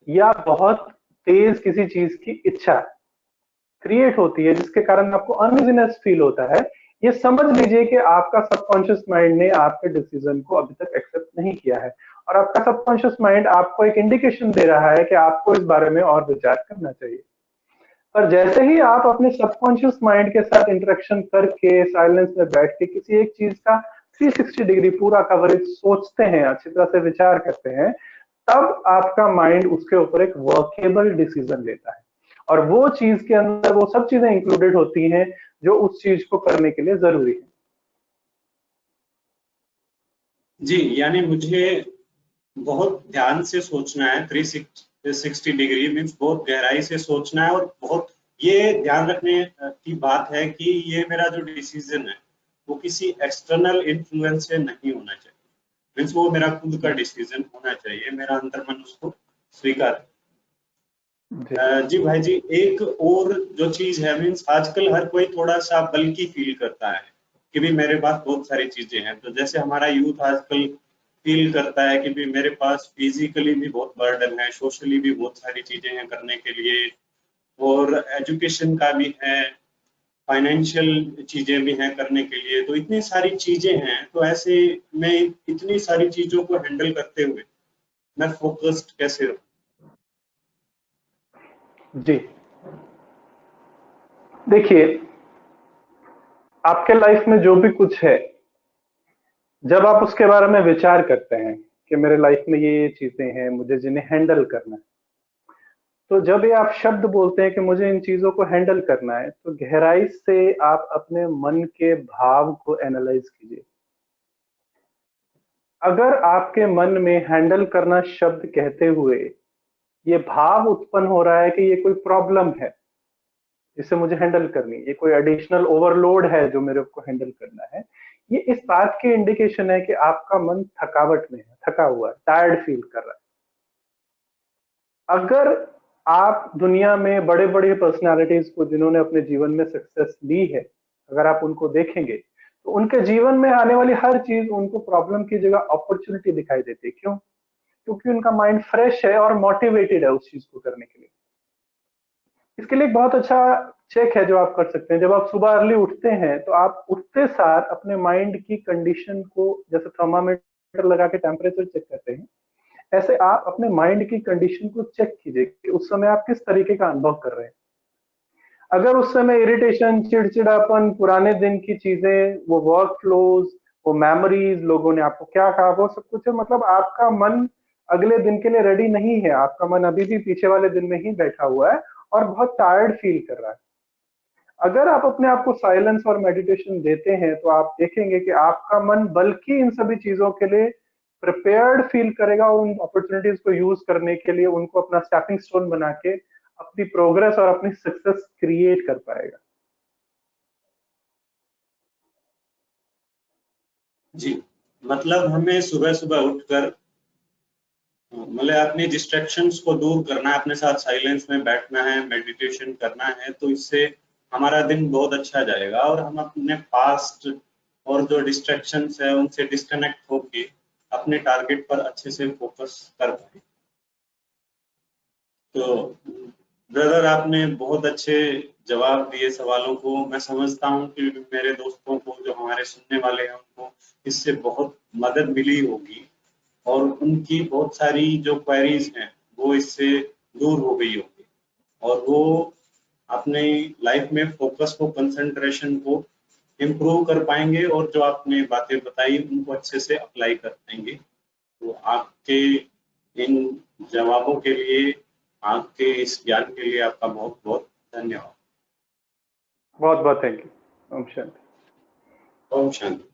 या बहुत तेज किसी चीज की इच्छा क्रिएट होती है, जिसके कारण आपको अनइजीनेस फील होता है, ये समझ लीजिए कि आपका सबकॉन्शियस माइंड ने आपके डिसीजन को अभी तक एक्सेप्ट नहीं किया है, और आपका सबकॉन्शियस माइंड आपको एक इंडिकेशन दे रहा है कि आपको इस बारे में और विचार करना चाहिए। पर जैसे ही आप अपने सबकॉन्शियस माइंड के साथ इंटरेक्शन करके साइलेंस में बैठ के किसी एक चीज का 360 डिग्री पूरा कवरेज सोचते हैं, अच्छी तरह से विचार करते हैं, तब आपका माइंड उसके ऊपर एक वर्केबल डिसीजन लेता है, और वो चीज के अंदर वो सब चीजें इंक्लूडेड होती हैं जो उस चीज को करने के लिए जरूरी है। जी, यानी मुझे बहुत ध्यान से सोचना है, 360 डिग्री मीन्स बहुत गहराई से सोचना है, और बहुत ये ध्यान रखने की बात है कि ये मेरा जो डिसीजन है वो किसी एक्सटर्नल इन्फ्लुएंस से नहीं होना चाहिए, मीन्स वो मेरा खुद का डिसीजन होना चाहिए, मेरा अंतर्मन उसको स्वीकार। जी भाई जी, एक और जो चीज है, मीन्स आजकल हर कोई थोड़ा सा बल्कि फील करता है कि भी मेरे पास बहुत सारी चीजें हैं, तो जैसे हमारा यूथ आजकल फील करता है कि भी मेरे पास फिजिकली भी बहुत बर्डन है, सोशली भी बहुत सारी चीजें हैं करने के लिए, और एजुकेशन का भी है, फाइनेंशियल चीजें भी हैं करने के लिए, तो इतनी सारी चीजें हैं, तो ऐसे में इतनी सारी चीजों को हैंडल करते हुए मैं फोकस्ड कैसे रहूं? जी देखिए, आपके लाइफ में जो भी कुछ है, जब आप उसके बारे में विचार करते हैं कि मेरे लाइफ में ये चीजें हैं, मुझे जिन्हें हैंडल करना है, तो जब ये आप शब्द बोलते हैं कि मुझे इन चीजों को हैंडल करना है, तो गहराई से आप अपने मन के भाव को एनालाइज कीजिए। अगर आपके मन में हैंडल करना शब्द कहते हुए ये भाव उत्पन्न हो रहा है कि ये कोई प्रॉब्लम है जिसे मुझे हैंडल करनी है, ये कोई एडिशनल ओवरलोड है जो मेरे को हैंडल करना है, ये इस बात की इंडिकेशन है कि आपका मन थकावट में है, थका हुआ है, टायर्ड फील कर रहा है। अगर आप दुनिया में बड़े बड़े पर्सनालिटीज को जिन्होंने अपने जीवन में सक्सेस ली है, अगर आप उनको देखेंगे, तो उनके जीवन में आने वाली हर चीज उनको प्रॉब्लम की जगह अपॉर्चुनिटी दिखाई देती है। क्यों? क्योंकि उनका माइंड फ्रेश है और मोटिवेटेड है उस चीज को करने के लिए। इसके लिए एक बहुत अच्छा चेक है जो आप कर सकते हैं। जब आप सुबह अर्ली उठते हैं, तो आप उठते सार अपने माइंड की कंडीशन को, जैसे थर्मामीटर लगा के टेम्परेचर चेक करते हैं, ऐसे आप अपने माइंड की कंडीशन को चेक कीजिए कि उस समय आप किस तरीके का अनुभव कर रहे हैं। अगर उस समय इरिटेशन, चिड़चिड़ापन, पुराने दिन की चीजें, वो वर्क फ्लोज, वो मेमोरीज, लोगों ने आपको क्या कहा, वो सब कुछ है, मतलब आपका मन अगले दिन के लिए रेडी नहीं है, आपका मन अभी भी पीछे वाले दिन में ही बैठा हुआ है और बहुत टायर्ड फील कर रहा है। अगर आप अपने आप को साइलेंस और मेडिटेशन देते हैं, तो आप देखेंगे कि आपका मन बल्कि इन सभी चीजों के लिए प्रिपेयर्ड फील करेगा, और उन अपॉर्चुनिटीज को यूज करने के लिए उनको अपना स्टेपिंग स्टोन बना के अपनी प्रोग्रेस और अपनी सक्सेस क्रिएट कर पाएगा। जी, मतलब हमें सुबह सुबह उठकर मतलब अपनी डिस्ट्रैक्शंस को दूर करना है, अपने साथ साइलेंस में बैठना है, मेडिटेशन करना है, तो इससे हमारा दिन बहुत अच्छा जाएगा और हम अपने पास्ट और जो डिस्ट्रैक्शंस है उनसे डिस्कनेक्ट होके अपने टारगेट पर अच्छे से फोकस कर पाए। तो ब्रदर, आपने बहुत अच्छे जवाब दिए सवालों को। मैं समझता हूँ कि मेरे दोस्तों को, जो हमारे सुनने वाले हैं, उनको इससे बहुत मदद मिली होगी और उनकी बहुत सारी जो क्वेरीज हैं वो इससे दूर हो गई होगी और वो अपने लाइफ में फोकस को, कंसंट्रेशन को इम्प्रूव कर पाएंगे और जो आपने बातें बताई उनको अच्छे से अप्लाई कर पाएंगे। तो आपके इन जवाबों के लिए, आपके इस ज्ञान के लिए आपका बहुत बहुत धन्यवाद। बहुत बहुत थैंक यू। ओम शांति। ओम शांति।